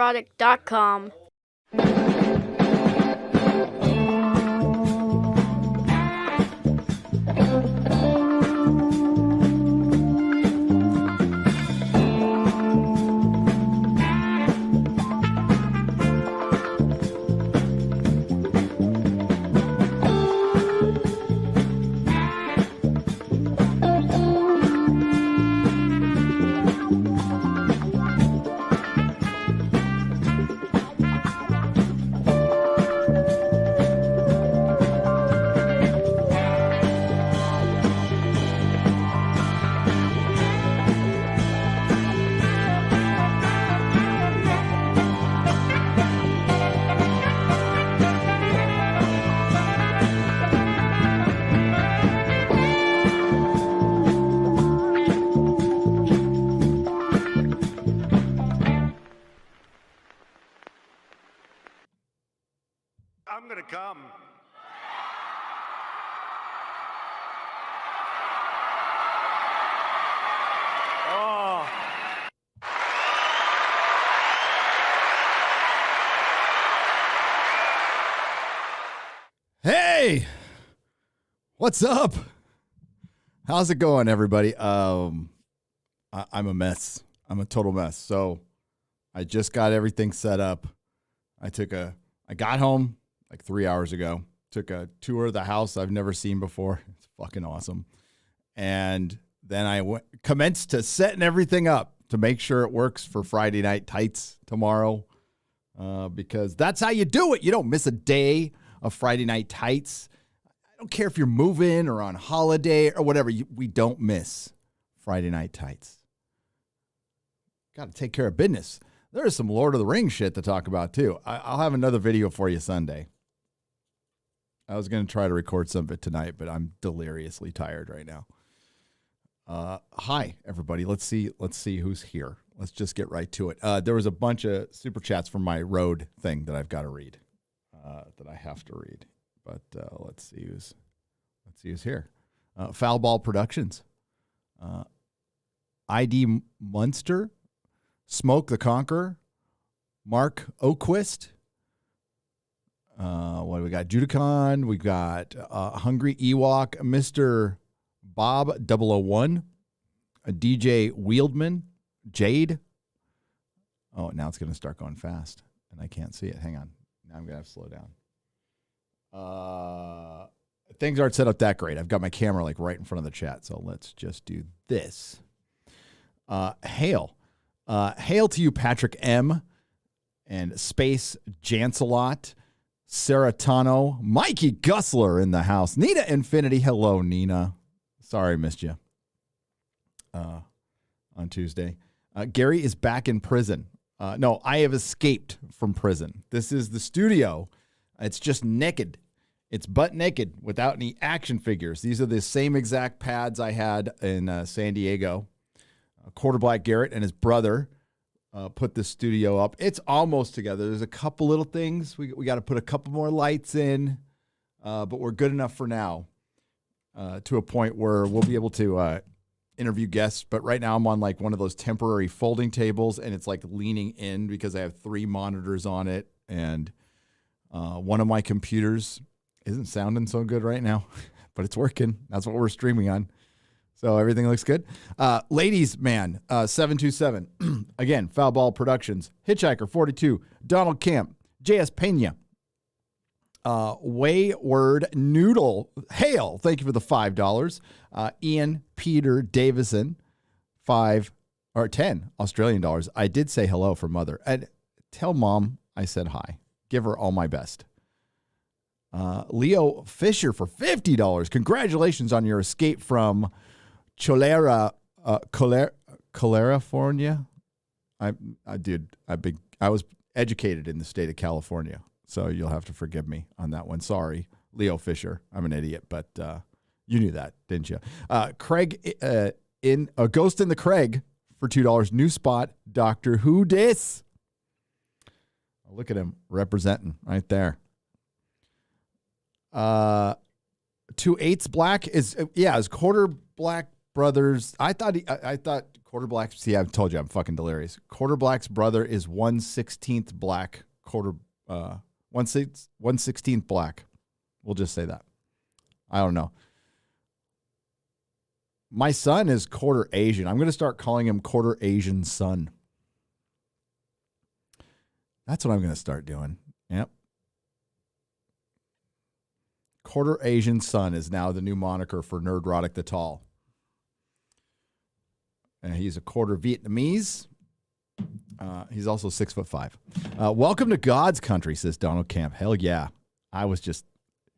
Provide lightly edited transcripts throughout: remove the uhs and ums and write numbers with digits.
Nerdrotic.com. I'm gonna come. Oh. Hey, what's up? How's it going, everybody? I'm a mess. I'm a total mess. So I just got everything set up. I got home like 3 hours ago, took a tour of the house I've never seen before. It's fucking awesome. And then I commenced to setting everything up to make sure it works for Friday Night Tights tomorrow, because that's how you do it. You don't miss a day of Friday Night Tights. I don't care if you're moving or on holiday or whatever. We don't miss Friday Night Tights. Got to take care of business. There is some Lord of the Rings shit to talk about, too. I'll have another video for you Sunday. I was going to try to record some of it tonight, but I'm deliriously tired right now. Hi, everybody. Let's see who's here. Let's just get right to it. There was a bunch of super chats from my road thing that I've got to read, that I have to read. But let's see who's here. Foul Ball Productions. ID Munster. Smoke the Conqueror, Mark Oquist. What do we got? Judicon. We got Hungry Ewok, Mr. Bob 001, DJ Wieldman, Jade. Oh, now it's going to start going fast, and I can't see it. Hang on. Now I'm going to have to slow down. Things aren't set up that great. I've got my camera like right in front of the chat, so let's just do this. Hail. Hail to you, Patrick M. and Space Jancelot, Seratano, Mikey Gussler in the house, Nina Infinity. Hello, Nina. Sorry, I missed you on Tuesday. Gary is back in prison. No, I have escaped from prison. This is the studio. It's just naked. It's butt naked without any action figures. These are the same exact pads I had in San Diego. Quarter Black Garrett and his brother put this studio up. It's almost together. There's a couple little things. We got to put a couple more lights in, but we're good enough for now to a point where we'll be able to interview guests. But right now I'm on like one of those temporary folding tables, and it's like leaning in because I have 3 monitors on it, and one of my computers isn't sounding so good right now, but it's working. That's what we're streaming on. So everything looks good. Ladies Man 727. Again, Foul Ball Productions. Hitchhiker 42. Donald Camp. JS Pena. Wayward Noodle. Hail. Thank you for the $5. Ian Peter Davison. 5 or 10 Australian dollars. I did say hello for mother. And tell mom I said hi. Give her all my best. Leo Fisher for $50. Congratulations on your escape from California. I was educated in the state of California, so you'll have to forgive me on that one. Sorry, Leo Fisher. I'm an idiot, but you knew that, didn't you? Craig in a Ghost in the Craig for $2. New spot, Doctor Who dis. Look at him representing right there. 2/8 black is quarter black brothers. I thought Quarter Black. See, I've told you I'm fucking delirious. Quarter Black's brother is 1/16th black. 1/16th black. We'll just say that. I don't know. My son is quarter Asian. I'm going to start calling him quarter Asian son. That's what I'm going to start doing. Yep. Quarter Asian son is now the new moniker for Nerdrotic the Tall. And he's a quarter Vietnamese. He's also 6'5". Welcome to God's country, says Donald Camp. Hell yeah. I was just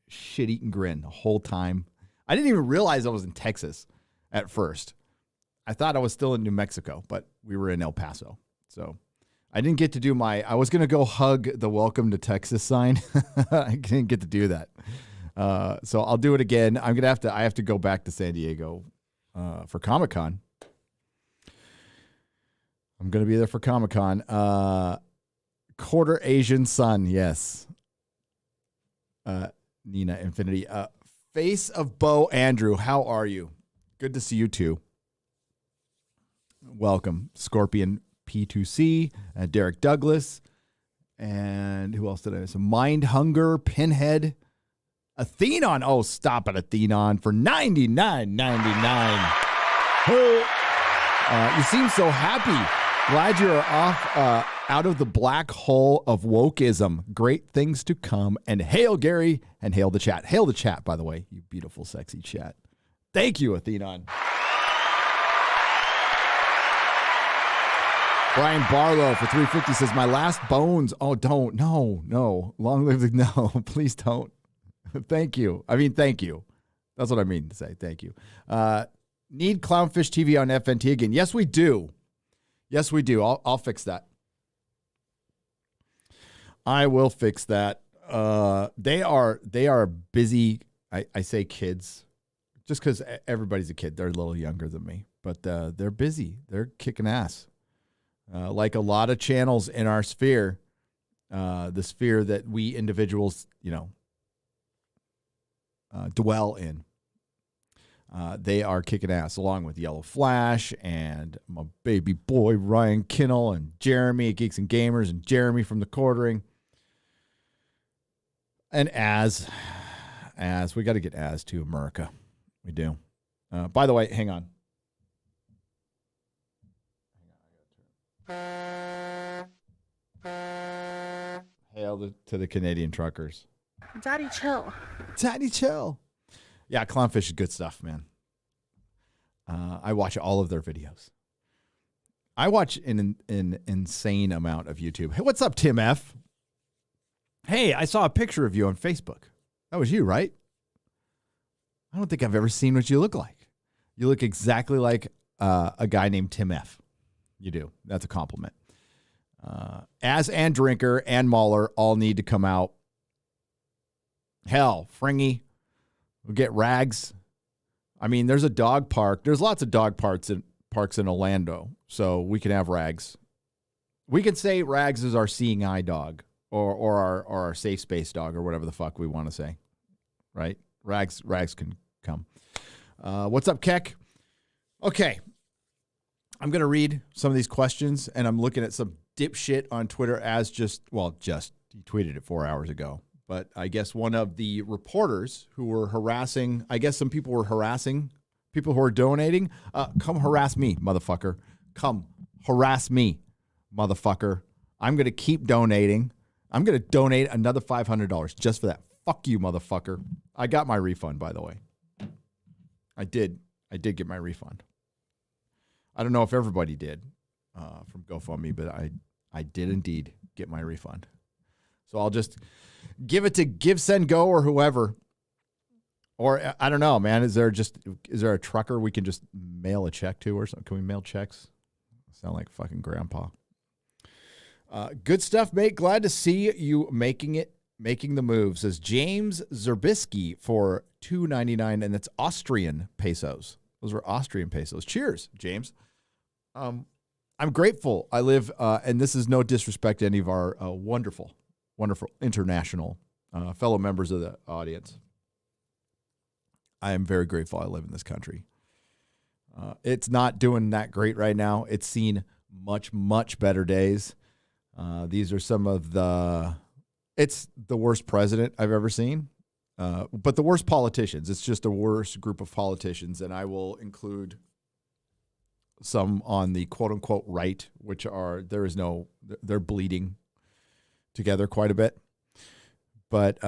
shit-eating grin the whole time. I didn't even realize I was in Texas at first. I thought I was still in New Mexico, but we were in El Paso. So I didn't get to do I was going to go hug the welcome to Texas sign. I didn't get to do that. So I'll do it again. I have to go back to San Diego for Comic-Con. I'm going to be there for Comic-Con. Quarter Asian son, yes. Nina Infinity. Face of Bo Andrew, how are you? Good to see you too. Welcome. Scorpion P2C, Derek Douglas, and who else did I miss? Mind Hunger, Pinhead, Athenon. Oh, stop it, Athenon, for $99.99. You seem so happy. Glad you're off out of the black hole of wokeism. Great things to come. And hail Gary and hail the chat. Hail the chat, by the way, you beautiful, sexy chat. Thank you, Athenon. Brian Barlow for 350 says, my last bones. Oh, don't. No. Long live the, no, please don't. Thank you. Thank you. That's what I mean to say. Thank you. Need Clownfish TV on FNT again? Yes, we do. Yes, we do. I'll fix that. I will fix that. They are busy. I say kids, just because everybody's a kid. They're a little younger than me, but they're busy. They're kicking ass. Like a lot of channels in our sphere, the sphere that we individuals, dwell in. They are kicking ass, along with Yellow Flash and my baby boy Ryan Kinnell and Jeremy at Geeks and Gamers and Jeremy from the Quartering. And as we got to get as to America. We do. By the way, hang on. Hail to the Canadian truckers. Daddy, chill. Daddy, chill. Yeah, Clownfish is good stuff, man. I watch all of their videos. I watch an insane amount of YouTube. Hey, what's up, Tim F? Hey, I saw a picture of you on Facebook. That was you, right? I don't think I've ever seen what you look like. You look exactly like a guy named Tim F. You do. That's a compliment. And Drinker and Mahler all need to come out. Hell, Fringy. We'll get Rags. There's a dog park. There's lots of dog parks in Orlando, so we can have Rags. We can say Rags is our seeing eye dog or our safe space dog or whatever the fuck we want to say, right? Rags can come. What's up, Keck? Okay. I'm going to read some of these questions, and I'm looking at some dipshit on Twitter he tweeted it 4 hours ago. But I guess one of the reporters who were harassing, some people were harassing people who are donating. Come harass me, motherfucker. Come harass me, motherfucker. I'm going to keep donating. I'm going to donate another $500 just for that. Fuck you, motherfucker. I got my refund, by the way. I did get my refund. I don't know if everybody did from GoFundMe, but I did indeed get my refund. So I'll just give it to Give, Send, Go or whoever. Or I don't know, man. Is there a trucker we can just mail a check to or something? Can we mail checks? Sound like fucking grandpa. Good stuff, mate. Glad to see you making the move. Says James Zerbisky for $2.99, and that's Austrian pesos. Those are Austrian pesos. Cheers, James. I'm grateful. I live, and this is no disrespect to any of our wonderful international fellow members of the audience. I am very grateful I live in this country. It's not doing that great right now. It's seen much, much better days. These are some of it's the worst president I've ever seen, but the worst politicians. It's just a worse group of politicians, and I will include some on the quote-unquote right, which they're bleeding together quite a bit. But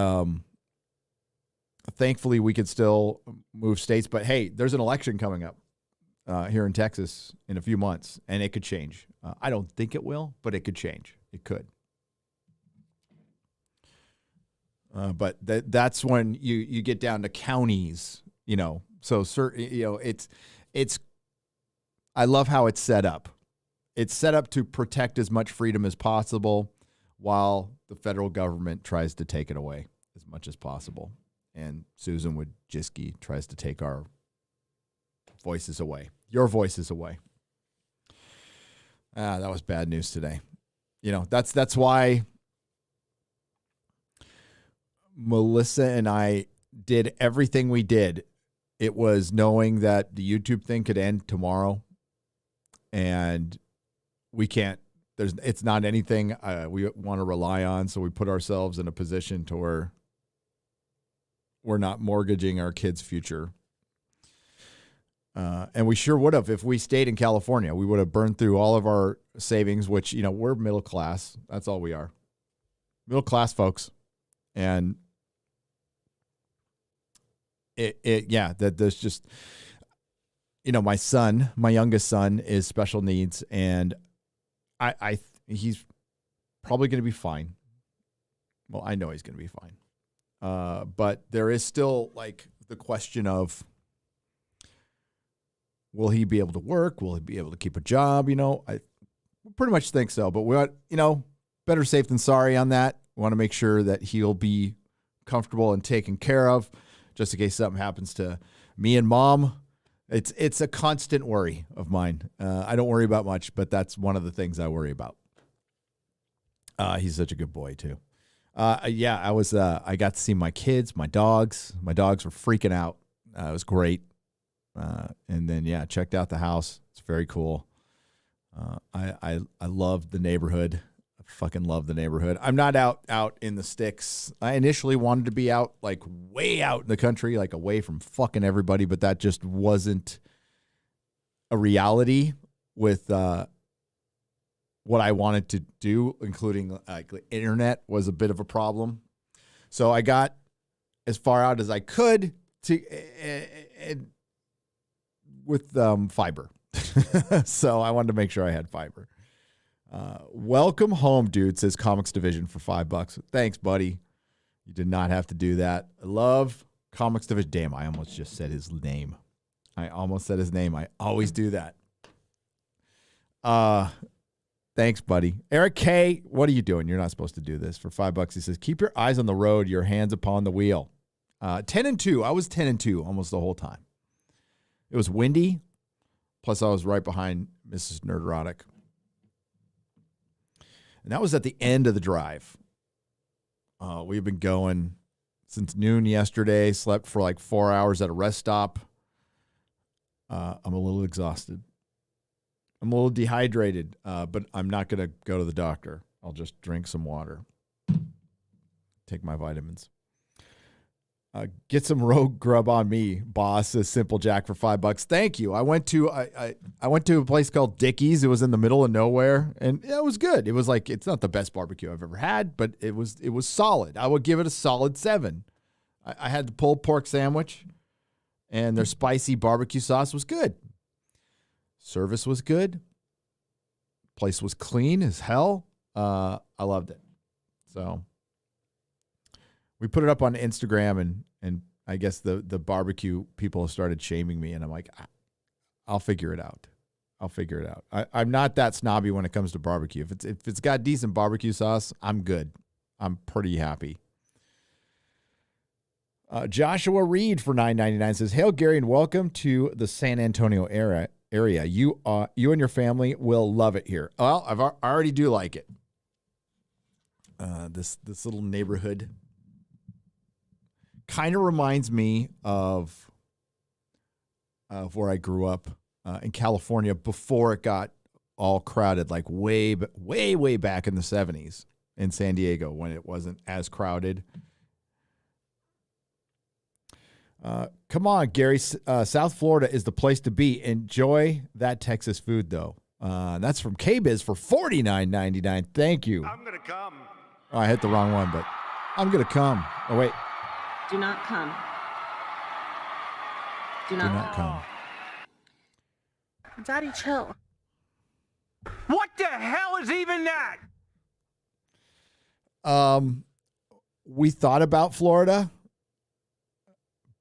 thankfully, we could still move states. But, hey, there's an election coming up here in Texas in a few months, and it could change. I don't think it will, but it could change. It could. But that's when you get down to counties, So, it's. I love how it's set up. It's set up to protect as much freedom as possible while the federal government tries to take it away as much as possible. And Susan Wojcicki tries to take our voices away, your voices away. That was bad news today. That's why Melissa and I did everything we did. It was knowing that the YouTube thing could end tomorrow, and we can't. It's not anything we want to rely on, so we put ourselves in a position to where we're not mortgaging our kids' future. And we sure would have if we stayed in California. We would have burned through all of our savings, which, we're middle class. That's all we are. Middle class folks. And that there's just, my youngest son is special needs, and he's probably going to be fine. Well, I know he's going to be fine. But there is still the question of, will he be able to work? Will he be able to keep a job? I pretty much think so, but we want, better safe than sorry on that. We want to make sure that he'll be comfortable and taken care of, just in case something happens to me and mom. It's a constant worry of mine. I don't worry about much, but that's one of the things I worry about. He's such a good boy too. I got to see my kids, my dogs. My dogs were freaking out. It was great. And then, checked out the house. It's very cool. I love the neighborhood. I fucking love the neighborhood. I'm not out in the sticks. I initially wanted to be out, way out in the country, away from fucking everybody, but that just wasn't a reality with what I wanted to do, including the internet was a bit of a problem. So I got as far out as I could with fiber. So I wanted to make sure I had fiber. Welcome home, dude, says Comics Division for $5. Thanks, buddy. You did not have to do that. I love Comics Division. Damn, I almost just said his name. I always do that. Thanks, buddy. Eric K., what are you doing? You're not supposed to do this. For $5, he says, keep your eyes on the road, your hands upon the wheel. 10-2. I was 10-2 almost the whole time. It was windy. Plus, I was right behind Mrs. Nerdrotic. And that was at the end of the drive. We've been going since noon yesterday, slept for 4 hours at a rest stop. I'm a little exhausted. I'm a little dehydrated, but I'm not going to go to the doctor. I'll just drink some water. Take my vitamins. Get some road grub on me, boss, says Simple Jack for $5. Thank you. I went to a place called Dickie's. It was in the middle of nowhere, and it was good. It was it's not the best barbecue I've ever had, but it was solid. I would give it a solid 7. I had the pulled pork sandwich, and their spicy barbecue sauce was good. Service was good. Place was clean as hell. I loved it. So we put it up on Instagram, and I guess the barbecue people started shaming me, and I'm like, I'll figure it out. I'm not that snobby when it comes to barbecue. If it's got decent barbecue sauce, I'm good. I'm pretty happy. Joshua Reed for $9.99 says, "Hail Gary and welcome to the San Antonio area. You and your family will love it here." Well, I already do like it. This little neighborhood kind of reminds me of where I grew up in California before it got all crowded, like way back in the 70s in San Diego when it wasn't as crowded. Come on, Gary. South Florida is the place to be. Enjoy that Texas food, though. That's from K-Biz for $49.99. Thank you. I'm going to come. Oh, I hit the wrong one, but I'm going to come. Oh, wait. Do not come. Do Do not, not come. Daddy, chill. What the hell is even that? We thought about Florida,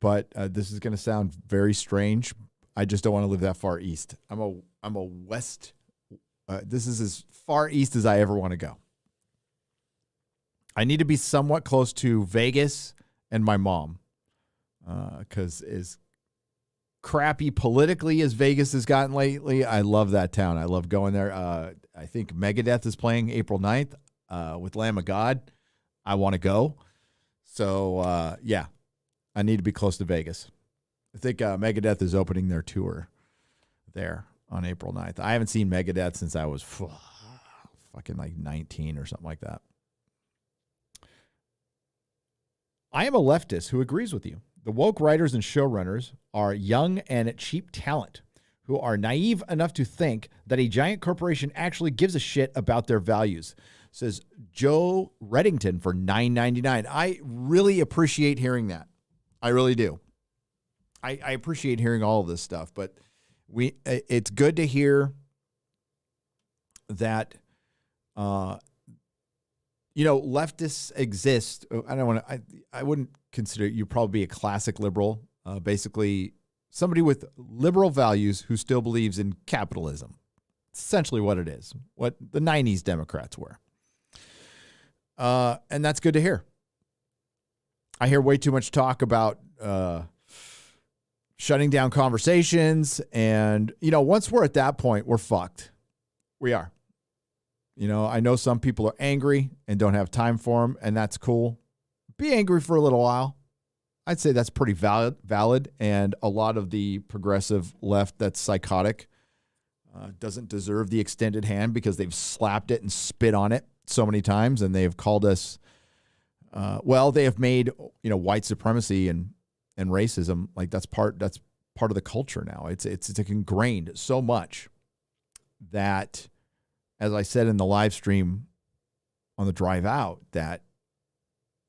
but this is going to sound very strange. I just don't want to live that far east. I'm a west. This is as far east as I ever want to go. I need to be somewhat close to Vegas and my mom, because as crappy politically as Vegas has gotten lately, I love that town. I love going there. I think Megadeth is playing April 9th with Lamb of God. I want to go. So, yeah, I need to be close to Vegas. I think Megadeth is opening their tour there on April 9th. I haven't seen Megadeth since I was fucking like 19 or something like that. I am a leftist who agrees with you. The woke writers and showrunners are young and cheap talent who are naive enough to think that a giant corporation actually gives a shit about their values, says Joe Reddington for $9.99. I really appreciate hearing that. I really do. I appreciate hearing all of this stuff, but it's good to hear that leftists exist. I wouldn't consider you probably a classic liberal, basically somebody with liberal values who still believes in capitalism. It's essentially what it is, what the 90s Democrats were. And that's good to hear. I hear way too much talk about shutting down conversations. And, once we're at that point, we're fucked. We are. I know some people are angry and don't have time for them, and that's cool. Be angry for a little while. I'd say that's pretty valid, and a lot of the progressive left that's psychotic doesn't deserve the extended hand because they've slapped it and spit on it so many times, and they've called us, they have made, white supremacy and racism, like that's part of the culture now. It's ingrained so much that, as I said in the live stream on the drive out, that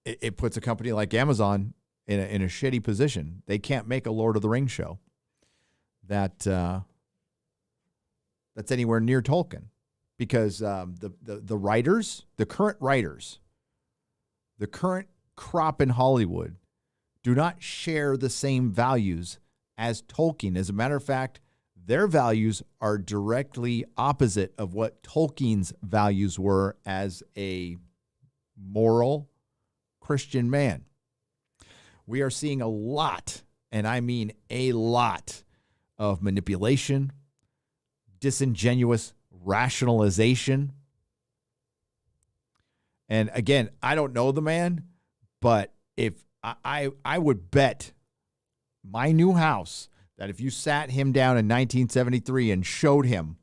it puts a company like Amazon in a shitty position. They can't make a Lord of the Rings show that's anywhere near Tolkien because the writers, the current writers, the current crop in Hollywood do not share the same values as Tolkien. As a matter of fact, their values are directly opposite of what Tolkien's values were as a moral Christian man. We are seeing a lot, and I mean a lot, of manipulation, disingenuous rationalization. And again, I don't know the man, but if I would bet my new house that if you sat him down in 1973 and showed him,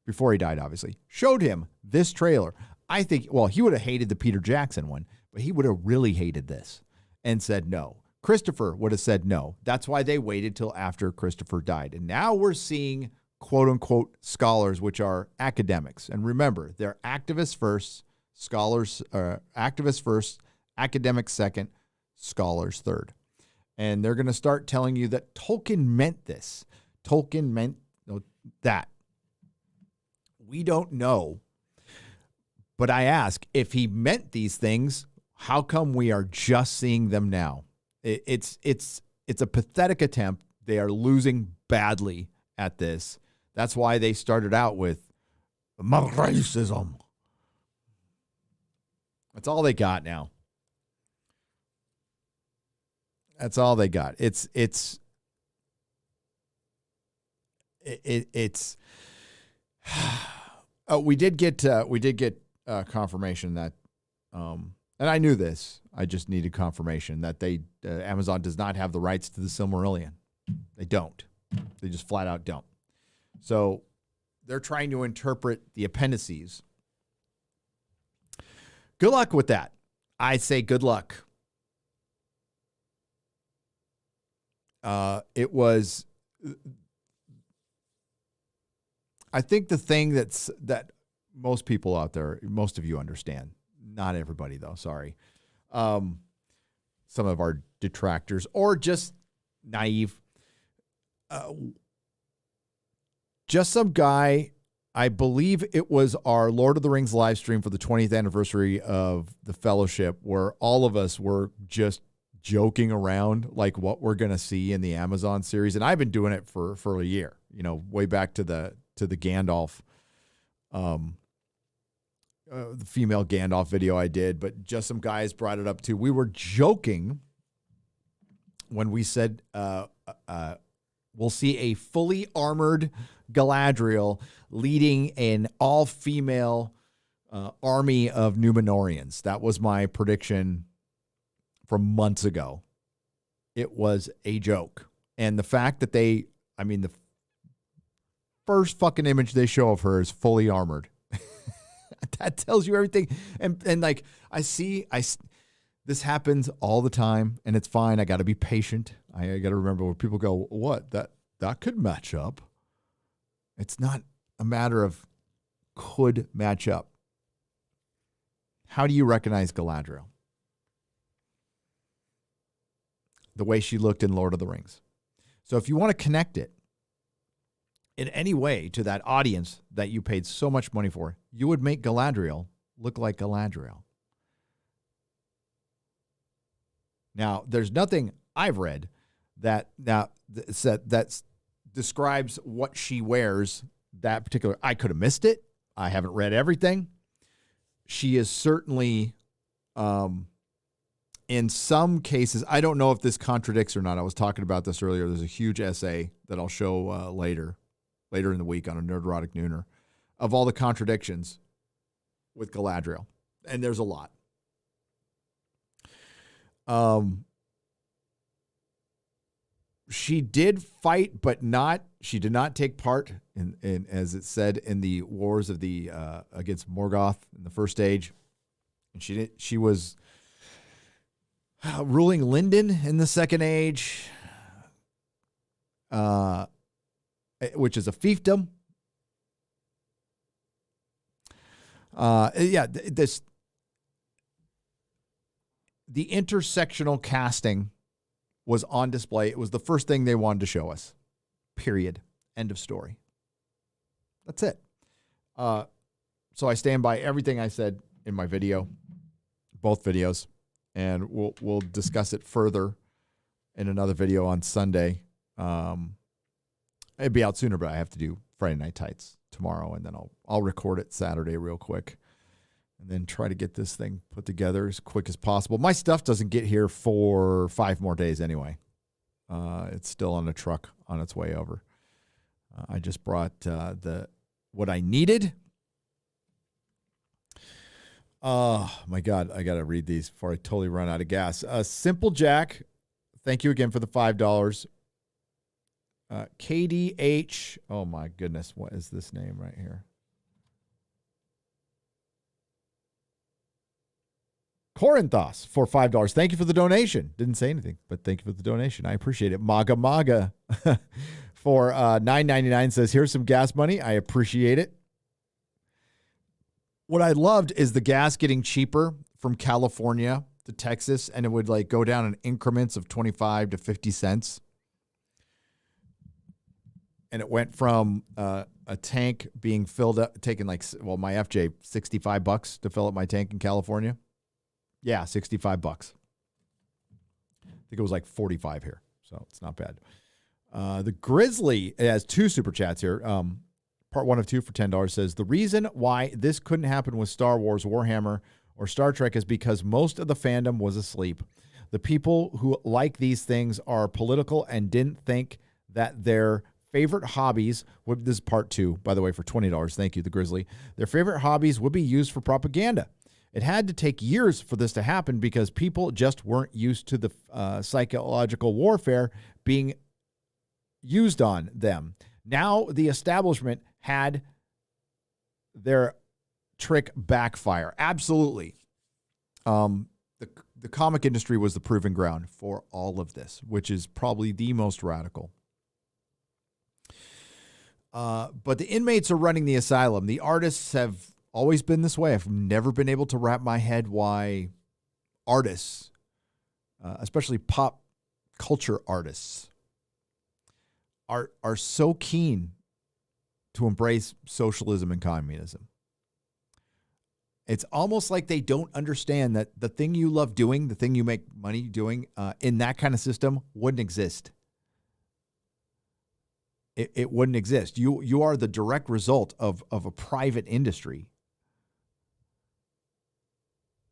before he died, obviously, showed him this trailer, I think, he would have hated the Peter Jackson one, but he would have really hated this and said no. Christopher would have said no. That's why they waited till after Christopher died. And now we're seeing quote unquote scholars, which are academics. And remember, they're activists first, activists first, academics second, scholars third. And they're going to start telling you that Tolkien meant this. Tolkien meant that. We don't know. But I ask, if he meant these things, how come we are just seeing them now? It's a pathetic attempt. They are losing badly at this. That's why they started out with racism. That's all they got now. That's all they got. It's we did get confirmation that and I knew this. I just needed confirmation that Amazon does not have the rights to the Silmarillion. They don't. They just flat out don't. So they're trying to interpret the appendices. Good luck with that. I say good luck. It was, I think the thing that most people out there, most of you understand, not everybody though, sorry. Some of our detractors or just naive, just some guy, I believe it was our Lord of the Rings live stream for the 20th anniversary of the Fellowship, where all of us were just joking around like what we're going to see in the Amazon series. And I've been doing it for a year, way back to the Gandalf, the female Gandalf video I did, but just some guys brought it up too. We were joking when we said, we'll see a fully armored Galadriel leading an all-female army of Númenóreans. That was my prediction from months ago. It was a joke. And the fact that the first fucking image they show of her is fully armored. That tells you everything. And like, this happens all the time, and it's fine. I got to be patient. I got to remember when people go, what? That could match up. It's not a matter of could match up. How do you recognize Galadriel? The way she looked in Lord of the Rings. So if you want to connect it in any way to that audience that you paid so much money for, you would make Galadriel look like Galadriel. Now, there's nothing I've read that describes what she wears that particular. I could have missed it. I haven't read everything. She is certainly, in some cases, I don't know if this contradicts or not. I was talking about this earlier. There's a huge essay that I'll show later in the week on a Nerdrotic Nooner of all the contradictions with Galadriel. And there's a lot. She did fight, but she did not take part in as it said in the wars of the against Morgoth in the first age. And she was ruling Lindon in the second age, which is a fiefdom. The intersectional casting was on display. It was the first thing they wanted to show us. Period. End of story. That's it. So I stand by everything I said in my video, both videos, and we'll discuss it further in another video on Sunday. It'd be out sooner, but I have to do Friday Night Tights tomorrow, and then I'll record it Saturday real quick, and then try to get this thing put together as quick as possible. My stuff doesn't get here for 5 more days anyway. It's still on the truck on its way over. I just brought what I needed. Oh, my God. I got to read these before I totally run out of gas. Simple Jack, thank you again for the $5. KDH, oh, my goodness. What is this name right here? Corinthos for $5. Thank you for the donation. Didn't say anything, but thank you for the donation. I appreciate it. Maga for $9.99 says, here's some gas money. I appreciate it. What I loved is the gas getting cheaper from California to Texas, and it would like go down in increments of 25 to 50 cents. And it went from a tank being filled up, taking my FJ, $65 to fill up my tank in California. Yeah, $65. I think it was like 45 here, so it's not bad. The Grizzly has 2 super chats here. Part 1 of 2 for $10 says, the reason why this couldn't happen with Star Wars, Warhammer, or Star Trek is because most of the fandom was asleep. The people who like these things are political and didn't think that their favorite hobbies would, this is part 2, by the way, for $20. Thank you, the Grizzly. Their favorite hobbies would be used for propaganda. It had to take years for this to happen because people just weren't used to the psychological warfare being used on them. Now the establishment had their trick backfire. Absolutely. The comic industry was the proving ground for all of this, which is probably the most radical. But the inmates are running the asylum. The artists have always been this way. I've never been able to wrap my head why artists, especially pop culture artists, are so keen to embrace socialism and communism. It's almost like they don't understand that the thing you love doing, the thing you make money doing in that kind of system wouldn't exist. It wouldn't exist. You are the direct result of a private industry,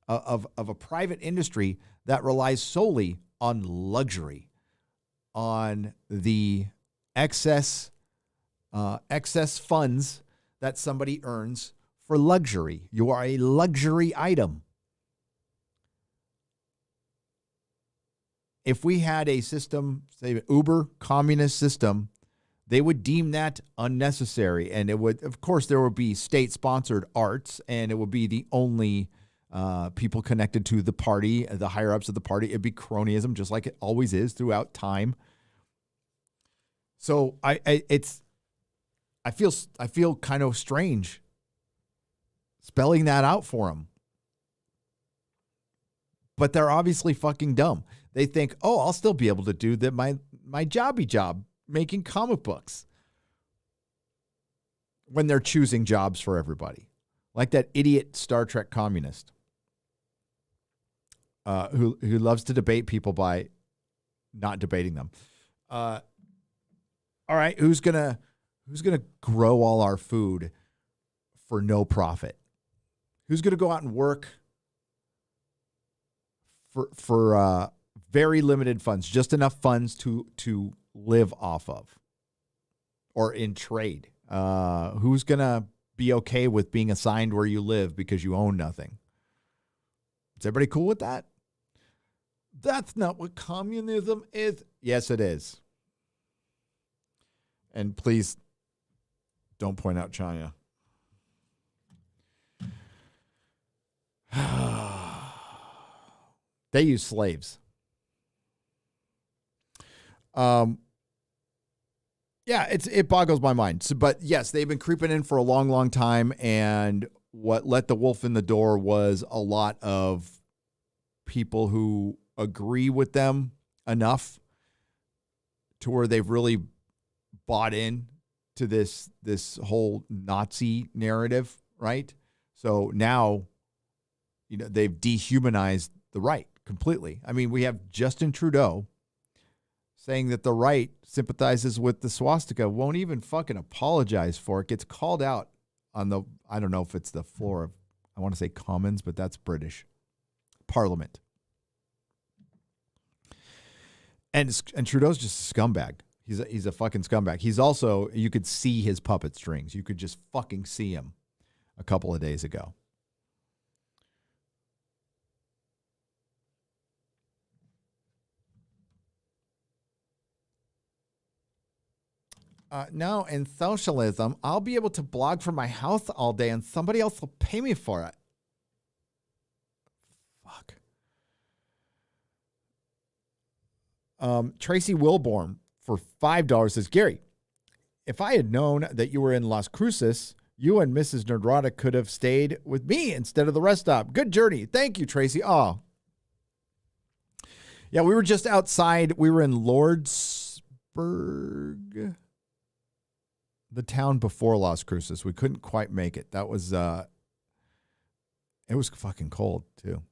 of a private industry that relies solely on luxury, on the excess funds that somebody earns for luxury. You are a luxury item. If we had a system, say an Uber communist system, they would deem that unnecessary. And it would, of course, there would be state-sponsored arts, and it would be the only people connected to the party, the higher-ups of the party. It'd be cronyism, just like it always is throughout time. So I feel kind of strange spelling that out for them. But they're obviously fucking dumb. They think, oh, I'll still be able to do my jobby job making comic books when they're choosing jobs for everybody. Like that idiot Star Trek communist who loves to debate people by not debating them. All right, who's gonna grow all our food for no profit? Who's gonna go out and work for very limited funds, just enough funds to live off of, or in trade? Who's gonna be okay with being assigned where you live because you own nothing? Is everybody cool with that? That's not what communism is. Yes, it is. And please don't point out China. They use slaves. Yeah, it boggles my mind. So, but yes, they've been creeping in for a long, long time. And what let the wolf in the door was a lot of people who agree with them enough to where they've really bought in to this whole Nazi narrative, right? So now, they've dehumanized the right completely. I mean, we have Justin Trudeau saying that the right sympathizes with the swastika, won't even fucking apologize for it, gets called out on the, I don't know if it's the floor of, I want to say Commons, but that's British Parliament. And Trudeau's just a scumbag. He's a fucking scumbag. He's also, you could see his puppet strings. You could just fucking see him a couple of days ago. No, in socialism, I'll be able to blog from my house all day and somebody else will pay me for it. Fuck. Tracy Wilborn for $5 says, Gary, if I had known that you were in Las Cruces, you and Mrs. Nerdrotic could have stayed with me instead of the rest stop. Good journey. Thank you, Tracy. Oh. Yeah, we were just outside. We were in Lordsburg, the town before Las Cruces. We couldn't quite make it. That was, it was fucking cold too.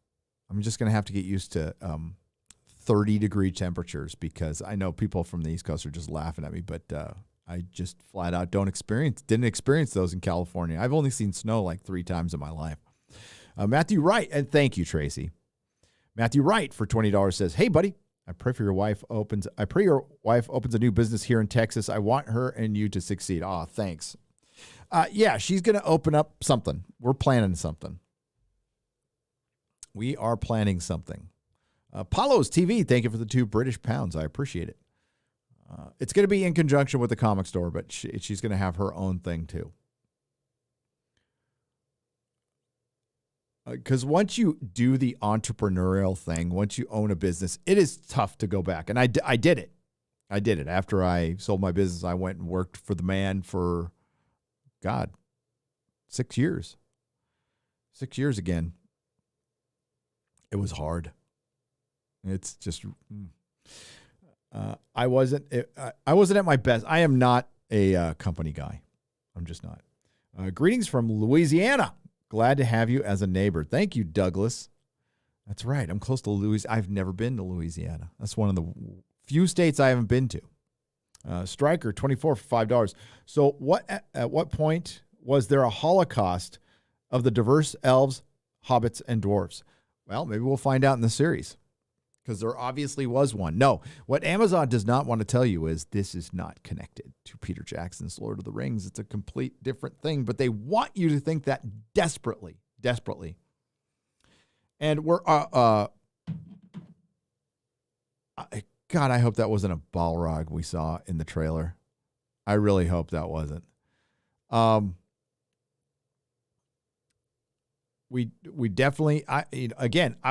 I'm just going to have to get used to 30-degree temperatures because I know people from the East Coast are just laughing at me, but I just flat out didn't experience those in California. I've only seen snow like 3 times in my life. Matthew Wright, and thank you, Tracy. Matthew Wright for $20 says, hey, buddy, I pray your wife opens a new business here in Texas. I want her and you to succeed. Oh, thanks. Yeah, she's going to open up something. We're planning something. We are planning something. Paulo's TV, thank you for the 2 British pounds. I appreciate it. It's going to be in conjunction with the comic store, but she's going to have her own thing too. Because once you do the entrepreneurial thing, once you own a business, it is tough to go back. And I did it. I did it. After I sold my business, I went and worked for the man for, 6 years. 6 years again. It was hard. It's just, I wasn't at my best. I am not a company guy. I'm just not. Greetings from Louisiana. Glad to have you as a neighbor. Thank you, Douglas. That's right. I'm close to Louisiana. I've never been to Louisiana. That's one of the few states I haven't been to. Striker, 24 for $5. So at what point was there a holocaust of the diverse elves, hobbits, and dwarves? Well, maybe we'll find out in the series, because there obviously was one. No, what Amazon does not want to tell you is this is not connected to Peter Jackson's Lord of the Rings. It's a complete different thing, but they want you to think that desperately. And we're, God, I hope that wasn't a Balrog we saw in the trailer. I really hope that wasn't. We definitely, I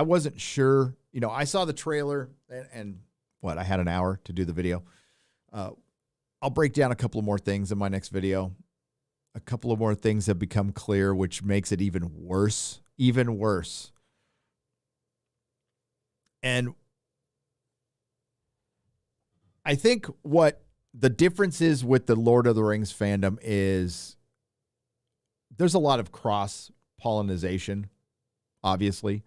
wasn't sure. I saw the trailer and I had an hour to do the video. I'll break down a couple of more things in my next video. A couple of more things have become clear, which makes it even worse. And I think what the difference is with the Lord of the Rings fandom is there's a lot of cross-pollination, obviously.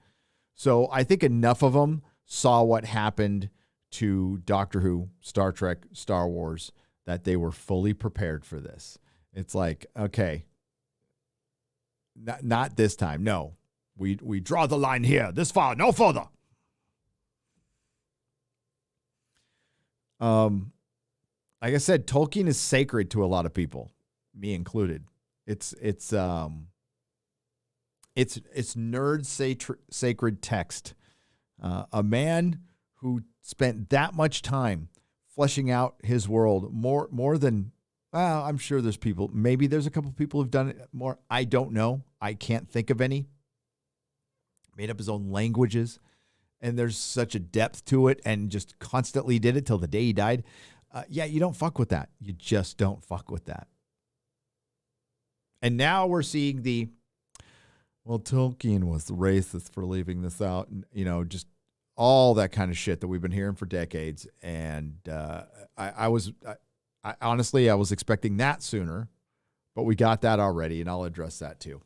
So I think enough of them saw what happened to Doctor Who, Star Trek, Star Wars, that they were fully prepared for this. It's like, okay, not this time. No, we draw the line here, this far, no further. Like I said, Tolkien is sacred to a lot of people, me included. It's nerd sacred text. A man who spent that much time fleshing out his world more than, well, I'm sure there's people, maybe there's a couple people who've done it more. I don't know. I can't think of any. Made up his own languages, and there's such a depth to it, and just constantly did it till the day he died. Yeah, you don't fuck with that. You just don't fuck with that. And now we're seeing Tolkien was racist for leaving this out, and just all that kind of shit that we've been hearing for decades. And I honestly was expecting that sooner, but we got that already, and I'll address that too.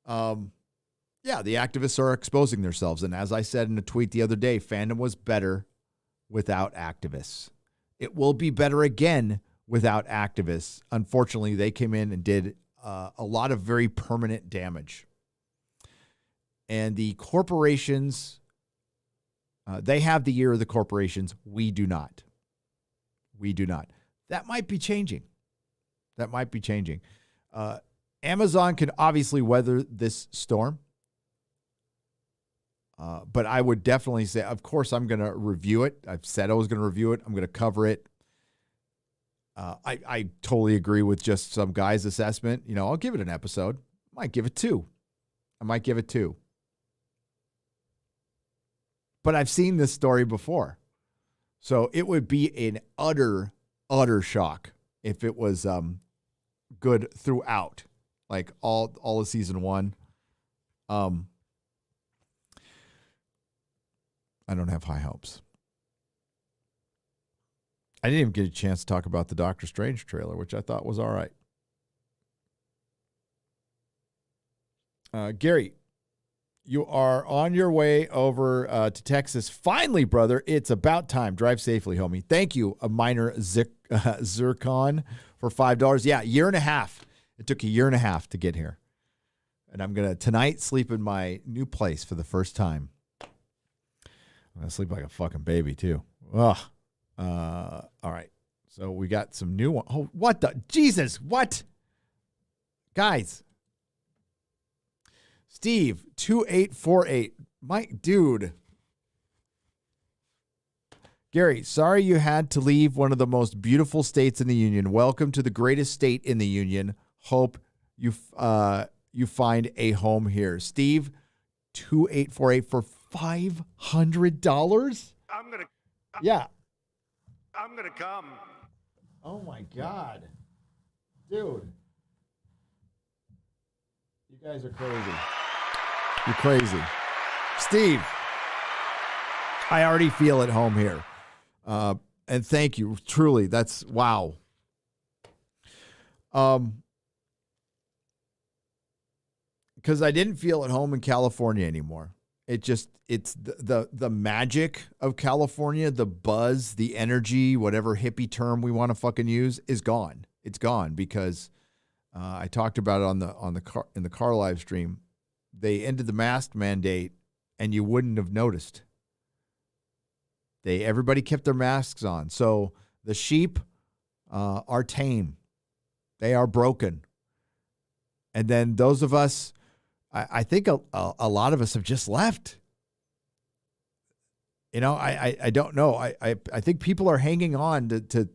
Yeah, the activists are exposing themselves, and as I said in a tweet the other day, fandom was better without activists. It will be better again without activists. Unfortunately, they came in and did a lot of very permanent damage. And the corporations, they have the year of the corporations. We do not. That might be changing. Amazon can obviously weather this storm. But I would definitely say, of course, I'm going to review it. I've said I was going to review it. I'm going to cover it. I totally agree with just some guy's assessment. I'll give it an episode. I might give it two. But I've seen this story before. So it would be an utter shock if it was good throughout, like all of season one. I don't have high hopes. I didn't even get a chance to talk about the Doctor Strange trailer, which I thought was all right. Gary, you are on your way over to Texas. Finally, brother, it's about time. Drive safely, homie. Thank you, a minor Zircon, for $5. Yeah, year and a half. It took a year and a half to get here. And I'm going to tonight sleep in my new place for the first time. I'm going to sleep like a fucking baby, too. Ugh. All right. So we got some new one. Oh, what the? Jesus, what? Guys. Steve, 2848. Mike, dude. Gary, sorry you had to leave one of the most beautiful states in the union. Welcome to the greatest state in the union. Hope you find a home here. Steve, 2848 for $500. I'm gonna come. Oh my God, dude, you guys are crazy. You're crazy, Steve. I already feel at home here. And thank you. Truly, that's wow. Because I didn't feel at home in California anymore. It's the magic of California, the buzz, the energy, whatever hippie term we want to fucking use is gone. It's gone because I talked about it in the car live stream. They ended the mask mandate and you wouldn't have noticed. Everybody kept their masks on. So the sheep are tame. They are broken. And then those of us, I think a lot of us have just left. You know, I don't know. I think people are hanging on to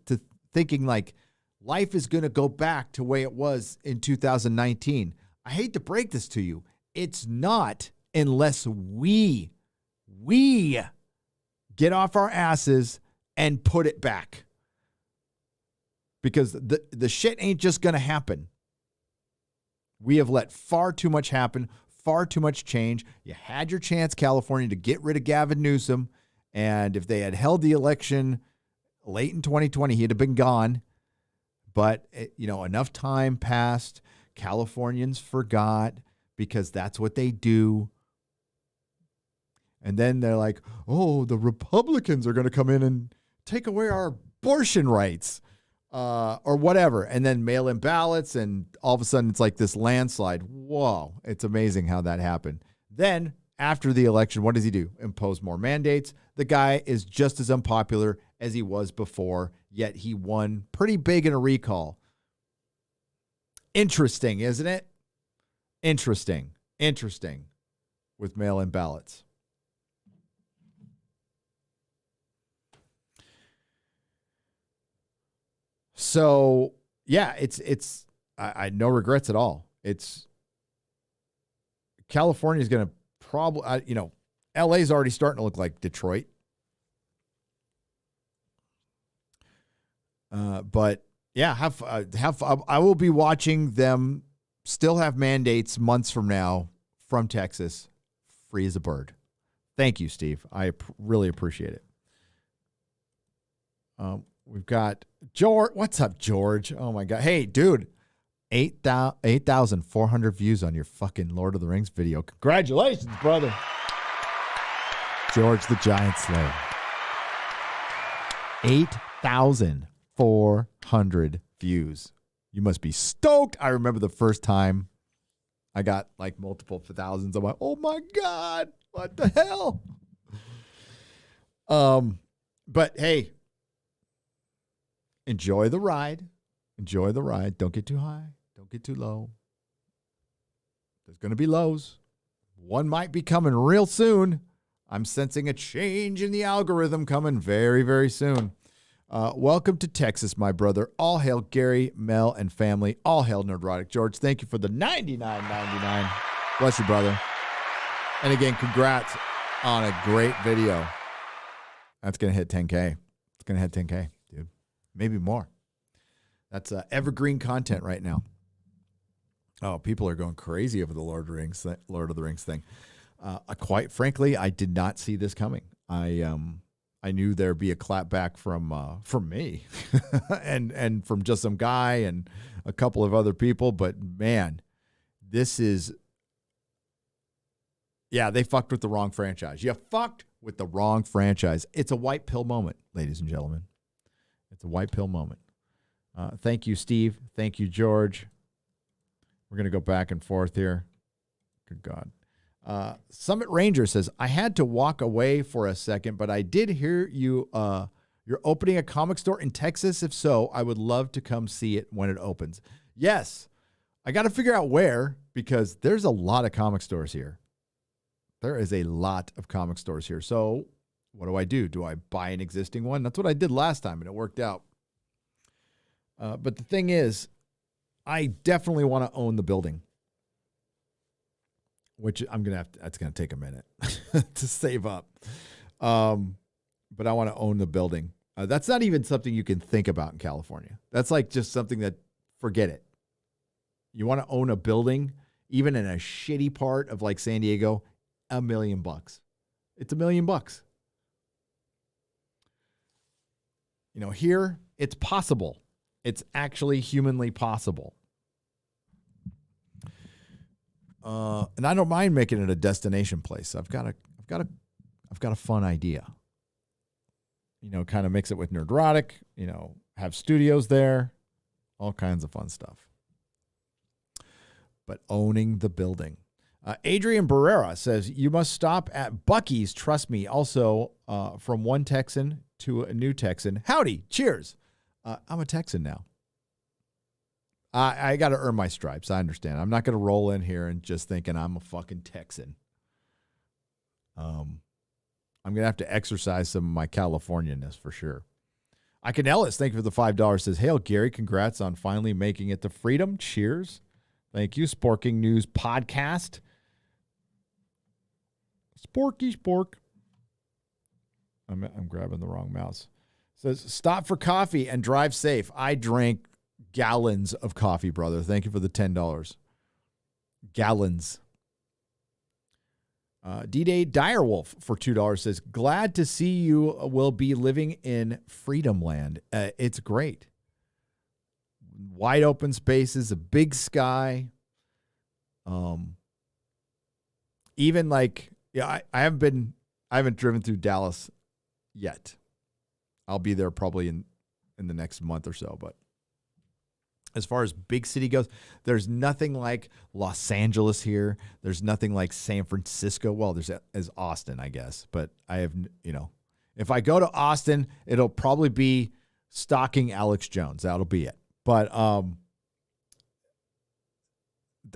thinking like life is going to go back to the way it was in 2019. I hate to break this to you. It's not unless we get off our asses and put it back. Because the shit ain't just going to happen. We have let far too much happen, far too much change. You had your chance, California, to get rid of Gavin Newsom. And if they had held the election late in 2020, he'd have been gone. But, enough time passed. Californians forgot because that's what they do. And then they're like, oh, the Republicans are going to come in and take away our abortion rights or whatever. And then mail-in ballots. And all of a sudden, it's like this landslide. Whoa, it's amazing how that happened. Then after the election, what does he do? Impose more mandates. The guy is just as unpopular as he was before, yet he won pretty big in a recall. Interesting, isn't it? Interesting with mail-in ballots. So yeah, I no regrets at all. California is going to probably, LA's already starting to look like Detroit. But yeah, I will be watching them still have mandates months from now from Texas, free as a bird. Thank you, Steve. I really appreciate it. We've got George. What's up, George? Oh my God. Hey, dude, 8,400 views on your fucking Lord of the Rings video. Congratulations, brother. George the Giant Slayer. 8,400 views. You must be stoked. I remember the first time I got like multiple thousands. I'm like, oh my God, what the hell? But hey, enjoy the ride. Enjoy the ride. Don't get too high. Don't get too low. There's going to be lows. One might be coming real soon. I'm sensing a change in the algorithm coming very, very soon. Welcome to Texas, my brother. All hail Gary, Mel, and family. All hail Nerdrotic. George, thank you for the $99.99. Bless you, brother. And again, congrats on a great video. That's going to hit 10K. It's going to hit 10K, dude. Maybe more. That's evergreen content right now. Oh, people are going crazy over the Lord of the Rings thing. Quite frankly, I did not see this coming. I knew there'd be a clapback from me and from just some guy and a couple of other people. But man, this is, yeah, they fucked with the wrong franchise. You fucked with the wrong franchise. It's a white pill moment, ladies and gentlemen. It's a white pill moment. Thank you, Steve. Thank you, George. We're going to go back and forth here. Good God. Summit Ranger says, I had to walk away for a second, but I did hear you're opening a comic store in Texas. If so, I would love to come see it when it opens. Yes. I got to figure out where, because there's a lot of comic stores here. There is a lot of comic stores here. So what do? Do I buy an existing one? That's what I did last time, and it worked out. But the thing is, I definitely want to own the building, which I'm going to have to, that's going to take a minute to save up. But I want to own the building. That's not even something you can think about in California. That's like just something that, forget it. You want to own a building, even in a shitty part of like San Diego, $1 million. It's $1 million. You know, here it's possible. It's actually humanly possible. And I don't mind making it a destination place. I've got a fun idea. You know, kind of mix it with Nerdrotic, you know, have studios there, all kinds of fun stuff. But owning the building. Adrian Barrera says, you must stop at Buc-ee's. Trust me. Also, from one Texan to a new Texan. Howdy. Cheers. I'm a Texan now. I got to earn my stripes. I understand. I'm not going to roll in here and just thinking I'm a fucking Texan. I'm going to have to exercise some of my Californianness for sure. Ike Ellis, thank you for the $5. Says, hail, Gary. Congrats on finally making it to freedom. Cheers. Thank you. Sporking News Podcast. Sporky Spork. I'm grabbing the wrong mouse. Says, stop for coffee and drive safe. I drank gallons of coffee, brother. Thank you for the $10. Gallons. D-Day Direwolf for $2 says, glad to see you will be living in Freedom Land. It's great. Wide open spaces, a big sky. Even like, yeah, I haven't driven through Dallas yet. I'll be there probably in the next month or so, but as far as big city goes, there's nothing like Los Angeles here. There's nothing like San Francisco. Well, there's Austin, I guess. But I have, you know, if I go to Austin, it'll probably be stalking Alex Jones. That'll be it. But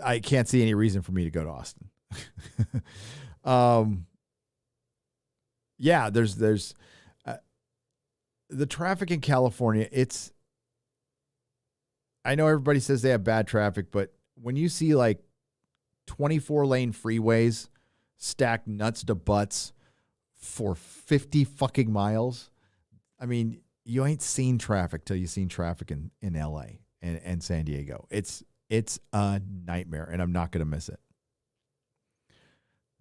I can't see any reason for me to go to Austin. Yeah, there's the traffic in California. I know everybody says they have bad traffic, but when you see like 24-lane freeways stacked nuts to butts for 50 fucking miles, I mean, you ain't seen traffic till you've seen traffic in LA and San Diego. It's a nightmare, and I'm not going to miss it.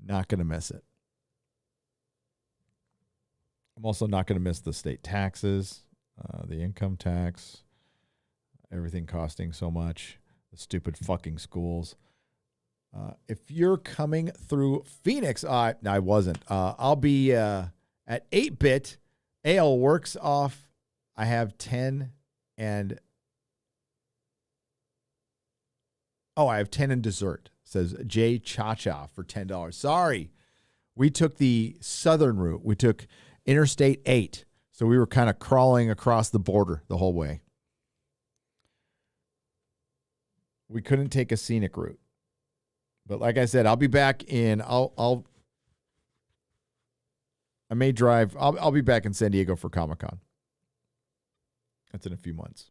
Not going to miss it. I'm also not going to miss the state taxes, the income tax, everything costing so much, the stupid fucking schools. If you're coming through Phoenix, I wasn't. I'll be at 8-Bit. Ale works off. I have 10 and... Oh, I have 10 in dessert, says Jay Cha-Cha for $10. Sorry. We took the southern route. We took Interstate 8. So we were kind of crawling across the border the whole way. We couldn't take a scenic route. But like I said, I'll be back in, I may drive, I'll be back in San Diego for Comic-Con. That's in a few months.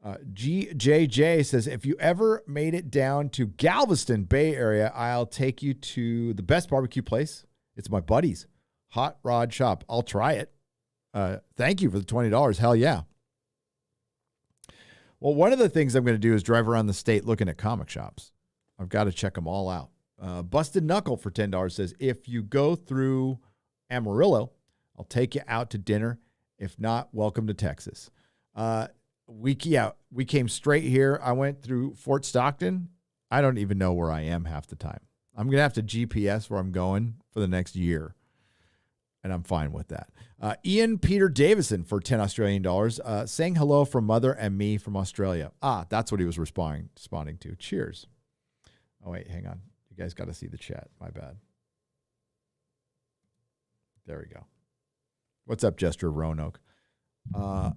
GJJ says, if you ever made it down to Galveston Bay Area, I'll take you to the best barbecue place. It's my buddy's Hot Rod Shop. I'll try it. Thank you for the $20. Hell yeah. Well, one of the things I'm going to do is drive around the state looking at comic shops. I've got to check them all out. Busted Knuckle for $10 says, if you go through Amarillo, I'll take you out to dinner. If not, welcome to Texas. We came straight here. I went through Fort Stockton. I don't even know where I am half the time. I'm going to have to GPS where I'm going for the next year. And I'm fine with that. Ian Peter Davison for $10 Australian dollars, saying hello from mother and me from Australia. That's what he was responding to. Cheers. Oh, wait, hang on. You guys got to see the chat. My bad. There we go. What's up, Jester Roanoke? Oh,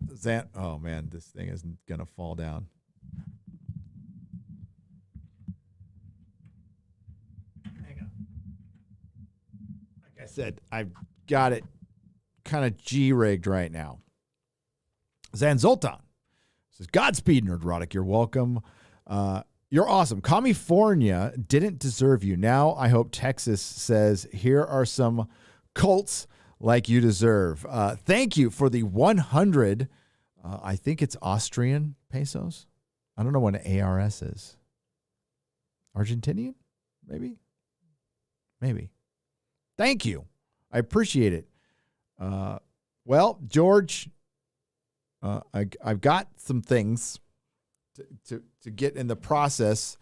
man, this thing isn't going to fall down. Hang on. I guess said, I've got it kind of G-rigged right now. Zan Zoltan says, Godspeed, Nerdrotic. You're welcome. You're awesome. California didn't deserve you. Now I hope Texas says, here are some Colts like you deserve. Thank you for the 100, I think it's Austrian pesos. I don't know what an ARS is. Argentinian? Maybe. Thank you. I appreciate it. Well, George, I've got some things to get in the process.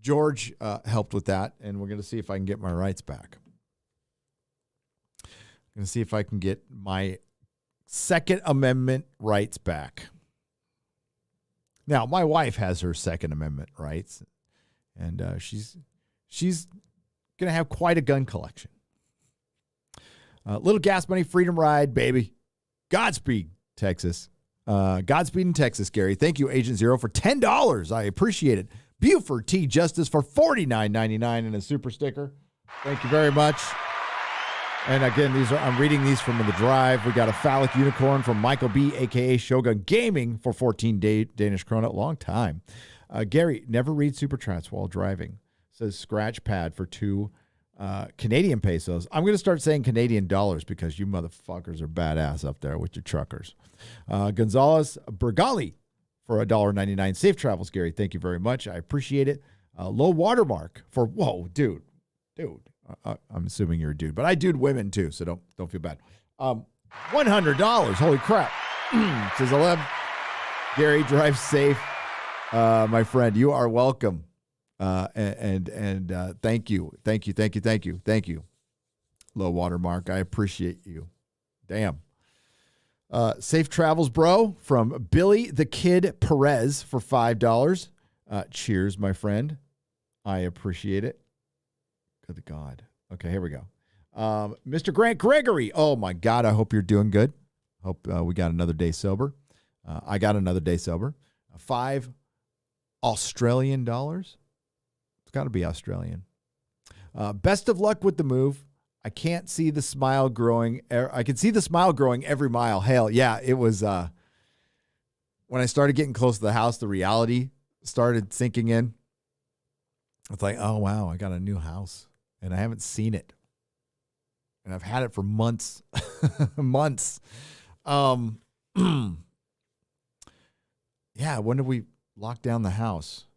George helped with that, and we're going to see if I can get my rights back. I'm going to see if I can get my Second Amendment rights back. Now, my wife has her Second Amendment rights, and she's going to have quite a gun collection. Little gas money, freedom ride, baby. Godspeed, Texas. Godspeed in Texas, Gary. Thank you, Agent Zero, for $10. I appreciate it. Buford T. Justice for $49.99 and a super sticker. Thank you very much. And again, I'm reading these from the drive. We got a phallic unicorn from Michael B., a.k.a. Shogun Gaming, for 14 Danish krona. Long time. Gary, never read Super Chats while driving. Says scratch pad for 2 Canadian pesos. I'm going to start saying Canadian dollars because you motherfuckers are badass up there with your truckers. Gonzalez Bergali for $1.99. Safe travels, Gary. Thank you very much. I appreciate it. Low watermark for, whoa, dude. I'm assuming you're a dude, but I dude women too, so don't feel bad. $100. Holy crap. Says 11. Gary, drive safe. My friend, you are welcome. And thank you. Low watermark. I appreciate you. Damn. Safe travels, bro, from Billy the Kid Perez for $5. Cheers, my friend. I appreciate it. Good God. Okay, here we go. Mr. Grant Gregory. Oh, my God. I hope you're doing good. Hope we got another day sober. I got another day sober. $5 Australian. It's got to be Australian. Best of luck with the move. I can't see the smile growing. I can see the smile growing every mile. Hell, yeah. It was when I started getting close to the house, the reality started sinking in. It's like, oh, wow, I got a new house. And I haven't seen it. And I've had it for months. Months. Yeah, when did we lock down the house?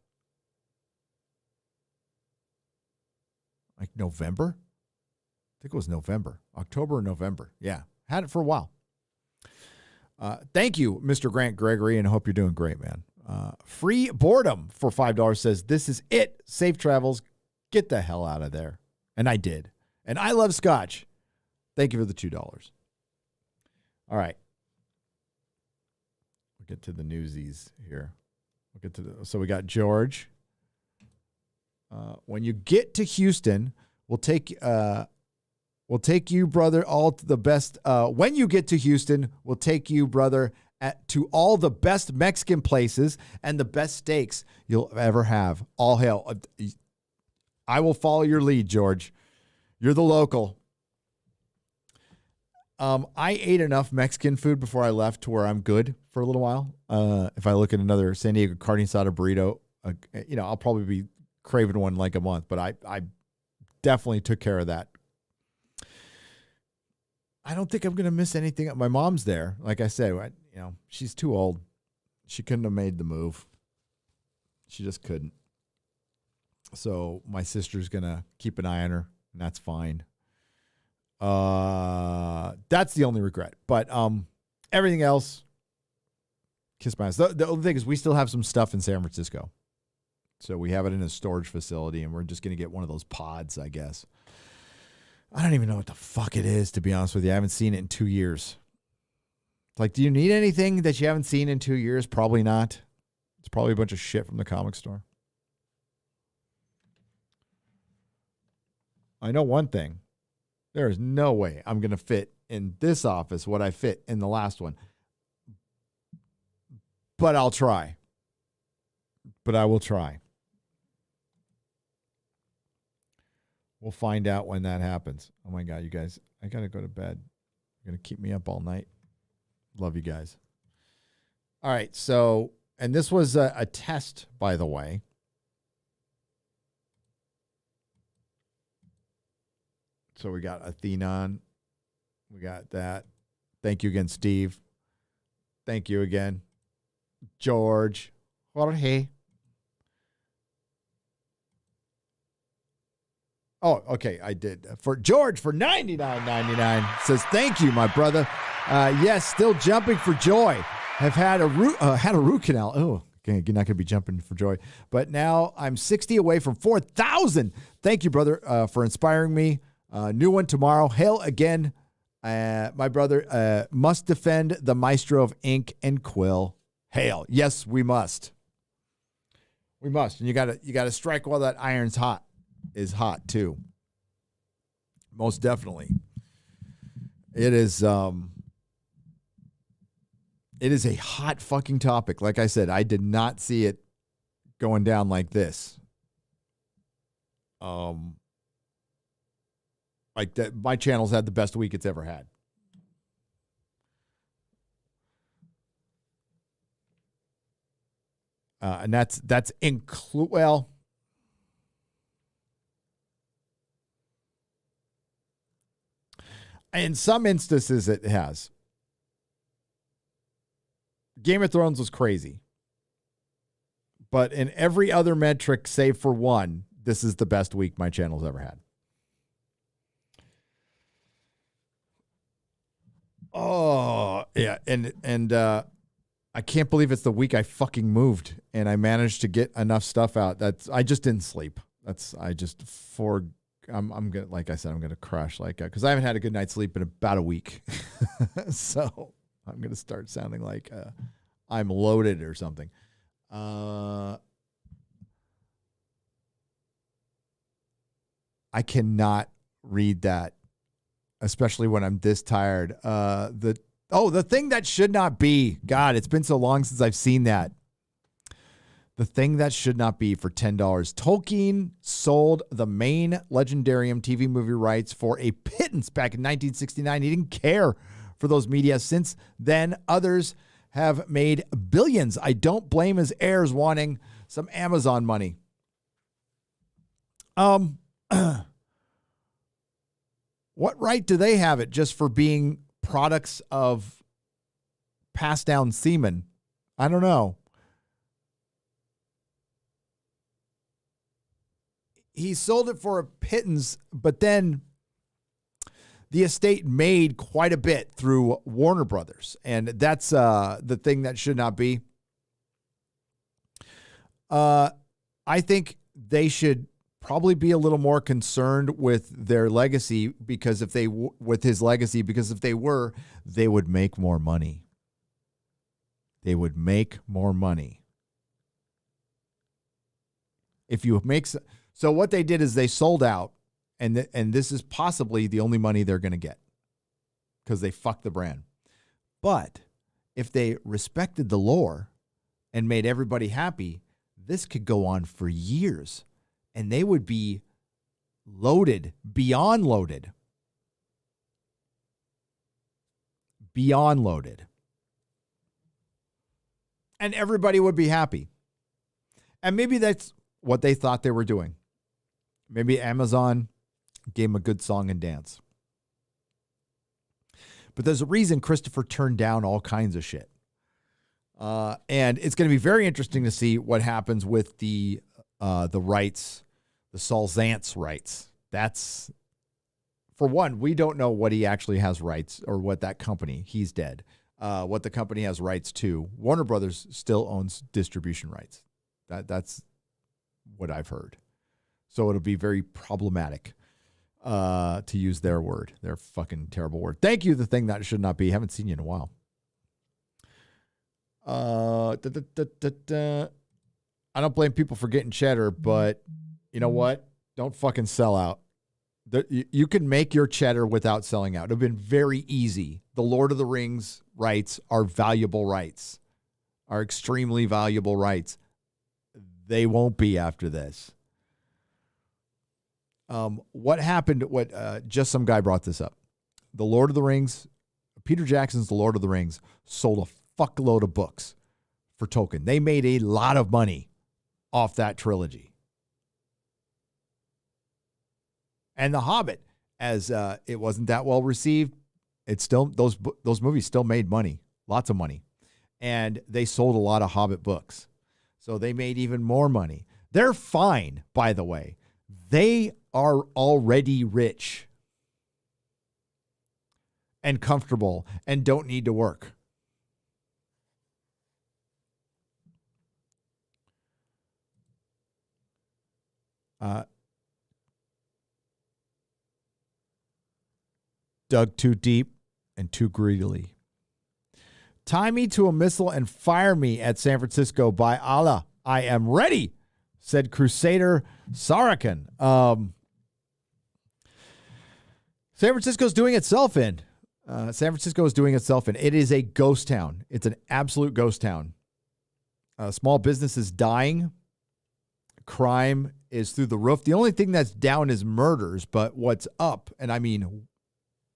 Like November? I think it was November. October or November. Yeah, had it for a while. Thank you, Mr. Grant Gregory, and I hope you're doing great, man. Free Boredom for $5 says, this is it. Safe travels. Get the hell out of there. And I did. And I love scotch. Thank you for the $2. All right. We'll get to the newsies here. So we got George. When you get to Houston, we'll take you, brother, all to the best. When you get to Houston, we'll take you, brother, to all the best Mexican places and the best steaks you'll ever have. All hail. I will follow your lead, George. You're the local. I ate enough Mexican food before I left to where I'm good for a little while. If I look at another San Diego carne asada burrito, I'll probably be craving one like a month, but I definitely took care of that. I don't think I'm going to miss anything. My mom's there. Like I said, she's too old. She couldn't have made the move. She just couldn't. So my sister's going to keep an eye on her, and that's fine. That's the only regret. But everything else, kiss my ass. The only thing is we still have some stuff in San Francisco. So we have it in a storage facility, and we're just going to get one of those pods, I guess. I don't even know what the fuck it is, to be honest with you. I haven't seen it in 2 years. It's like, do you need anything that you haven't seen in 2 years? Probably not. It's probably a bunch of shit from the comic store. I know one thing. There is no way I'm going to fit in this office what I fit in the last one. But I'll try. But I will try. We'll find out when that happens. Oh, my God, you guys. I got to go to bed. You're going to keep me up all night. Love you guys. All right. So, and this was a test, by the way. So we got Athenon. We got that. Thank you again, Steve. Thank you again, George. Jorge. Oh, okay. I did. For George for $99.99 says, thank you, my brother. Yes, still jumping for joy. Have had a root canal. Oh, okay, you're not going to be jumping for joy. But now I'm 60 away from 4,000. Thank you, brother, for inspiring me. New one tomorrow. Hail again. My brother must defend the maestro of ink and quill. Hail. Yes, we must. We must. And you gotta strike while that iron's hot. Is hot too. Most definitely. It is a hot fucking topic. Like I said, I did not see it going down like this. Like that, my channel's had the best week it's ever had. And that's well, in some instances it has. Game of Thrones was crazy. But in every other metric, save for one, this is the best week my channel's ever had. Oh, yeah. And I can't believe it's the week I fucking moved and I managed to get enough stuff out. I just didn't sleep. I'm gonna, like I said, I'm gonna crash because I haven't had a good night's sleep in about a week. So I'm gonna start sounding like I'm loaded or something. I cannot read that, especially when I'm this tired. The thing that should not be. God, it's been so long since I've seen that. The thing that should not be for $10. Tolkien sold the main Legendarium TV movie rights for a pittance back in 1969. He didn't care for those media. Since then, others have made billions. I don't blame his heirs wanting some Amazon money. What right do they have it just for being products of passed down semen? I don't know. He sold it for a pittance, but then the estate made quite a bit through Warner Brothers. And that's the thing that should not be. I think they should probably be a little more concerned with their legacy because if they were, they would make more money. They would make more money. So what they did is they sold out, and this is possibly the only money they're going to get because they fucked the brand. But if they respected the lore and made everybody happy, this could go on for years, and they would be loaded, beyond loaded. Beyond loaded. And everybody would be happy. And maybe that's what they thought they were doing. Maybe Amazon gave them a good song and dance. But there's a reason Christopher turned down all kinds of shit. And it's going to be very interesting to see what happens with the rights, the Saul Zaentz rights. That's, for one, we don't know what he actually has rights or what that company, he's dead, what the company has rights to. Warner Brothers still owns distribution rights. That's what I've heard. So it'll be very problematic, to use their word, their fucking terrible word. Thank you, the thing that should not be. Haven't seen you in a while. I don't blame people for getting cheddar, but you know what? Don't fucking sell out. You can make your cheddar without selling out. It would have been very easy. The Lord of the Rings rights are valuable rights, are extremely valuable rights. They won't be after this. What happened? Just some guy brought this up. The Lord of the Rings, Peter Jackson's The Lord of the Rings sold a fuckload of books for Tolkien. They made a lot of money off that trilogy. And The Hobbit, as it wasn't that well received, it's still those movies still made money, lots of money. And they sold a lot of Hobbit books. So they made even more money. They're fine, by the way. They are already rich and comfortable and don't need to work. Dug too deep and too greedily. Tie me to a missile and fire me at San Francisco. By Allah, I am ready, said Crusader Sarakan. San Francisco's doing itself in. San Francisco is doing itself in. It is a ghost town. It's an absolute ghost town. Small business is dying. Crime is through the roof. The only thing that's down is murders, but what's up, and I mean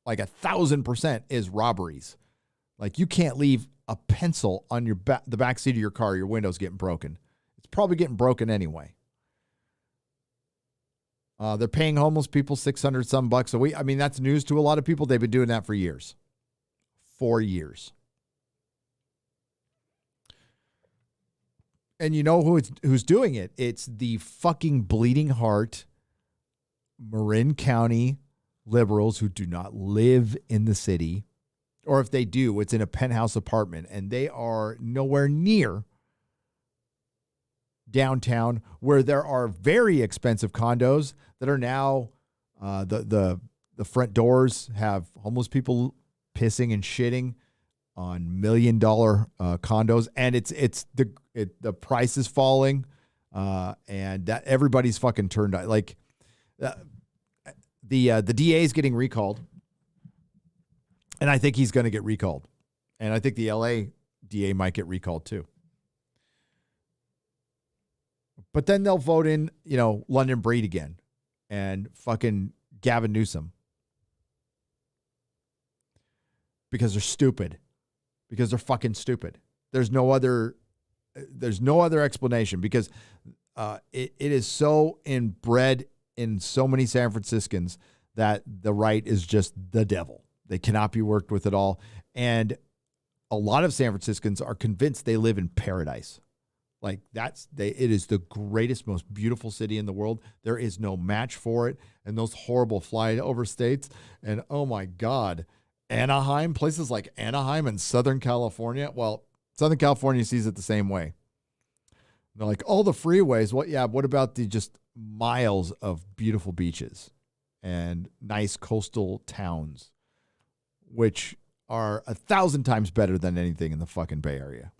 like 1,000%, is robberies. Like, you can't leave a pencil on your the back seat of your car. Your window's getting broken. It's probably getting broken anyway. They're paying homeless people $600 some bucks a week. I mean, that's news to a lot of people. They've been doing that for years. 4 years. And you know who's doing it? It's the fucking bleeding heart Marin County liberals who do not live in the city. Or if they do, it's in a penthouse apartment, and they are nowhere near downtown, where there are very expensive condos that are now the front doors have homeless people pissing and shitting on $1 million condos, and the price is falling, and that everybody's fucking turned out. Like the DA is getting recalled. And I think he's going to get recalled. And I think the LA DA might get recalled too. But then they'll vote in, London Breed again and fucking Gavin Newsom. Because they're stupid. Because they're fucking stupid. There's no other explanation, because it is so inbred in so many San Franciscans that the right is just the devil. They cannot be worked with at all. And a lot of San Franciscans are convinced they live in paradise. Like, it is the greatest, most beautiful city in the world. There is no match for it. And those horrible flyover states. And oh my God, Anaheim, places like Anaheim and Southern California. Well, Southern California sees it the same way. They're like, all the freeways. Well, yeah, what about the just miles of beautiful beaches and nice coastal towns, which are 1,000 times better than anything in the fucking Bay Area.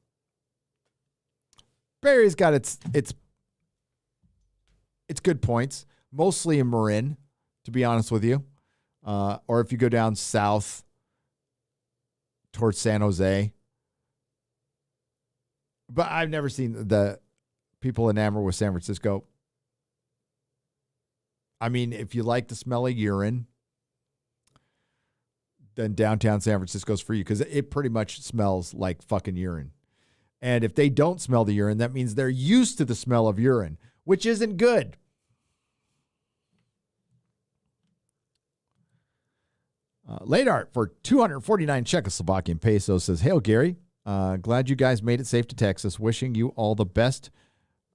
Bay Area's got its good points, mostly in Marin, to be honest with you. Or if you go down south towards San Jose. But I've never seen the people enamored with San Francisco. I mean, if you like the smell of urine, then downtown San Francisco's for you, because it pretty much smells like fucking urine. And if they don't smell the urine, that means they're used to the smell of urine, which isn't good. Ladart for 249 Czechoslovakian pesos says, "Hail, Gary. Glad you guys made it safe to Texas. Wishing you all the best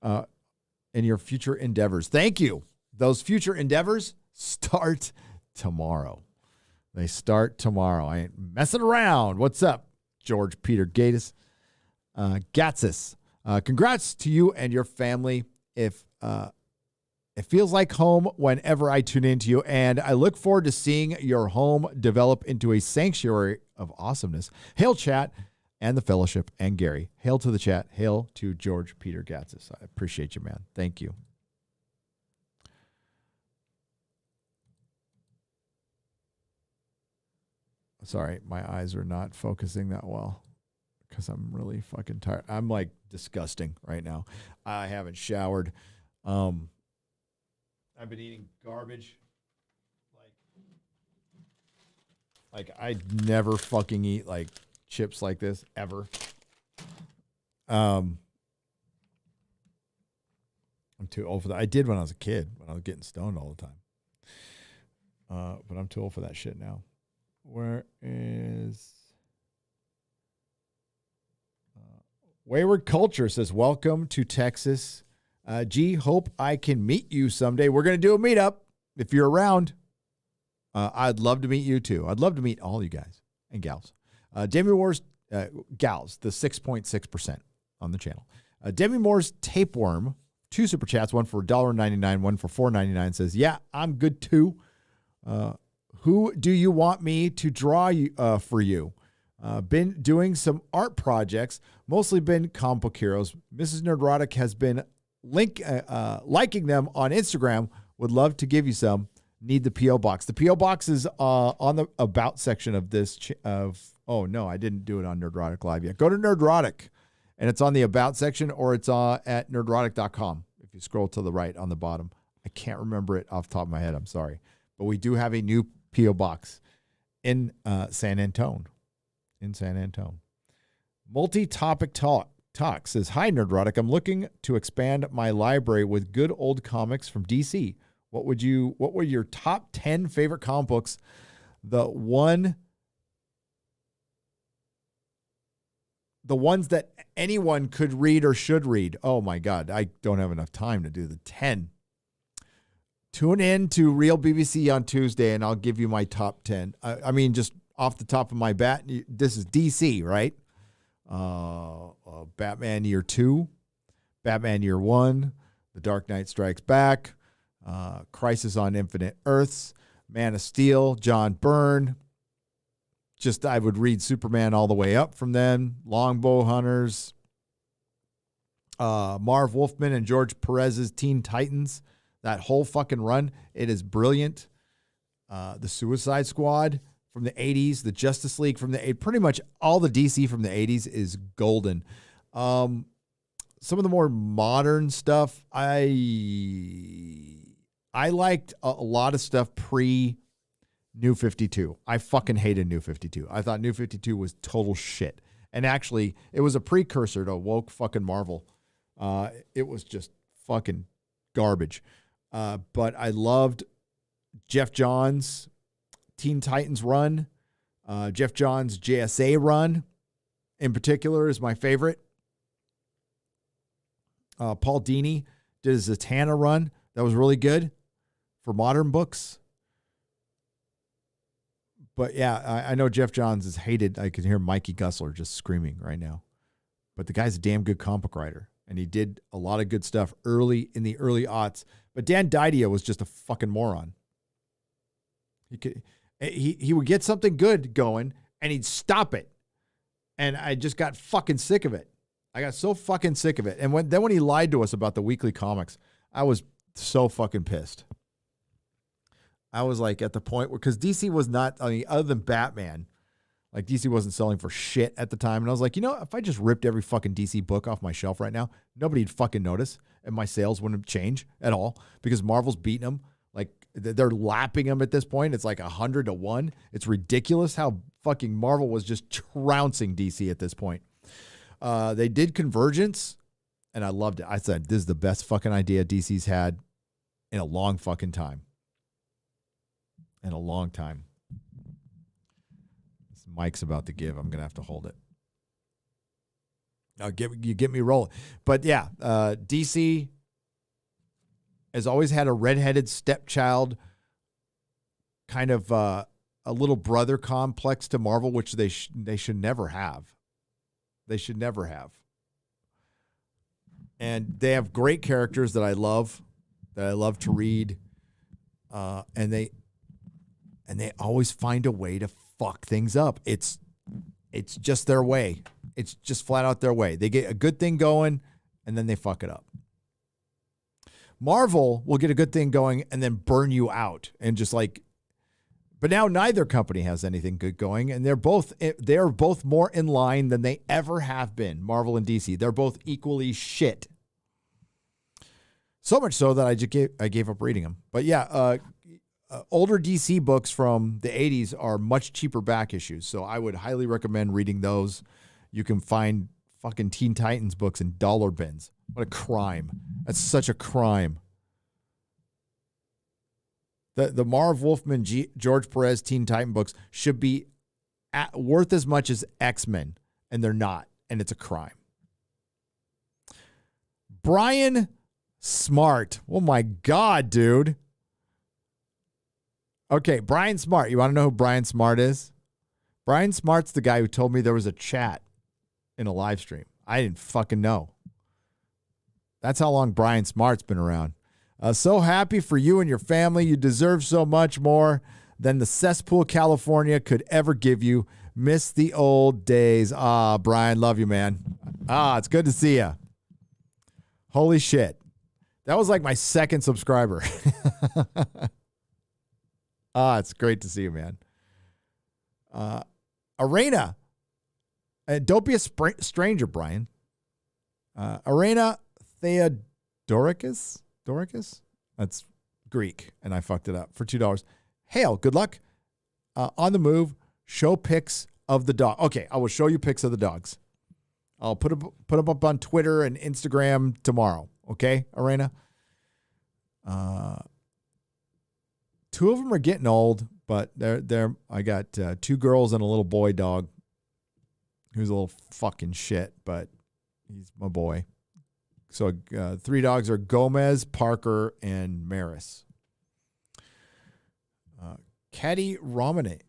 in your future endeavors." Thank you. Those future endeavors start tomorrow. They start tomorrow. I ain't messing around. What's up, George Peter Gatis? Gatsis. Congrats to you and your family. If it feels like home whenever I tune into you, and I look forward to seeing your home develop into a sanctuary of awesomeness. Hail, chat, and the fellowship, and Gary. Hail to the chat. Hail to George Peter Gatsis. I appreciate you, man. Thank you. Sorry, my eyes are not focusing that well because I'm really fucking tired. I'm like disgusting right now. I haven't showered. I've been eating garbage. Like, I never fucking eat like chips like this ever. I'm too old for that. I did when I was a kid, when I was getting stoned all the time. But I'm too old for that shit now. Where is Wayward Culture says, welcome to Texas. Hope I can meet you someday. We're going to do a meetup if you're around. I'd love to meet you too. I'd love to meet all you guys and gals. Demi Moore's gals, the 6.6% on the channel. Demi Moore's Tapeworm, 2 super chats, one for $1.99, one for $4.99, says, yeah, I'm good too. Who do you want me to draw for you? Been doing some art projects, mostly been comic book heroes. Mrs. Nerdrotic has been liking them on Instagram. Would love to give you some. Need the P.O. box. The P.O. box is on the About section of this. Oh, no, I didn't do it on Nerdrotic Live yet. Go to Nerdrotic, and it's on the About section, or it's at nerdrotic.com. If you scroll to the right on the bottom. I can't remember it off the top of my head. I'm sorry. But we do have a new P.O. box in San Antone. Multi-topic talk says, hi, Nerdrotic. I'm looking to expand my library with good old comics from DC. What were your top 10 favorite comic books? The ones that anyone could read or should read. Oh my God, I don't have enough time to do the 10. Tune in to Real BBC on Tuesday, and I'll give you my top 10. I mean, just off the top of my bat, this is DC, right? Batman Year 2, Batman Year 1, The Dark Knight Strikes Back, Crisis on Infinite Earths, Man of Steel, John Byrne. I would read Superman all the way up from then. Longbow Hunters, Marv Wolfman and George Perez's Teen Titans. That whole fucking run, it is brilliant. The Suicide Squad from the 80s, the Justice League from the 80s, pretty much all the DC from the 80s is golden. Some of the more modern stuff, I liked a lot of stuff pre New 52. I fucking hated New 52. I thought New 52 was total shit. And actually, it was a precursor to woke fucking Marvel. It was just fucking garbage. But I loved Jeff Johns' Teen Titans run. Jeff Johns' JSA run in particular is my favorite. Paul Dini did his Zatanna run. That was really good for modern books. But yeah, I know Jeff Johns is hated. I can hear Mikey Gussler just screaming right now. But the guy's a damn good comic writer. And he did a lot of good stuff in the early aughts. But Dan Didio was just a fucking moron. He would get something good going, and he'd stop it. And I just got fucking sick of it. I got so fucking sick of it. And when he lied to us about the weekly comics, I was so fucking pissed. I was like at the point where, because DC was not, I mean, other than Batman, like DC wasn't selling for shit at the time. And I was like, if I just ripped every fucking DC book off my shelf right now, nobody'd fucking notice. And my sales wouldn't change at all because Marvel's beating them. Like they're lapping them at this point. It's like 100-1. It's ridiculous how fucking Marvel was just trouncing DC at this point. They did Convergence and I loved it. I said, this is the best fucking idea DC's had in a long fucking time. In a long time. This mic's about to give. I'm going to have to hold it. You get me rolling. But yeah, DC has always had a redheaded stepchild kind of a little brother complex to Marvel, which they should never have. They should never have. And they have great characters that I love to read. And they always find a way to fuck things up. It's just their way. It's just flat out their way. They get a good thing going, and then they fuck it up. Marvel will get a good thing going and then burn you out. And just like, but now neither company has anything good going, and they're both more in line than they ever have been, Marvel and DC. They're both equally shit. So much so that I gave up reading them. But yeah, older DC books from the 80s are much cheaper back issues. So I would highly recommend reading those. You can find fucking Teen Titans books in dollar bins. What a crime. That's such a crime. The Marv Wolfman, George Perez Teen Titan books should be worth as much as X-Men, and they're not, and it's a crime. Brian Smart. Oh my God, dude. Okay, Brian Smart. You want to know who Brian Smart is? Brian Smart's the guy who told me there was a chat in a live stream. I didn't fucking know. That's how long Brian Smart's been around. So happy for you and your family. You deserve so much more than the cesspool California could ever give you. Miss the old days. Brian, love you, man. It's good to see you. Holy shit. That was like my second subscriber. It's great to see you, man. Arena. Don't be a stranger, Brian. Arena Theodoricus? Doricus? That's Greek, and I fucked it up for $2. Hail, good luck. On the move, show pics of the dog. Okay, I will show you pics of the dogs. I'll put them up on Twitter and Instagram tomorrow. Okay, Arena? Two of them are getting old, but they're I got 2 girls and a little boy dog who's a little fucking shit, but he's my boy. So 3 dogs are Gomez, Parker, and Maris. Caddy Ramin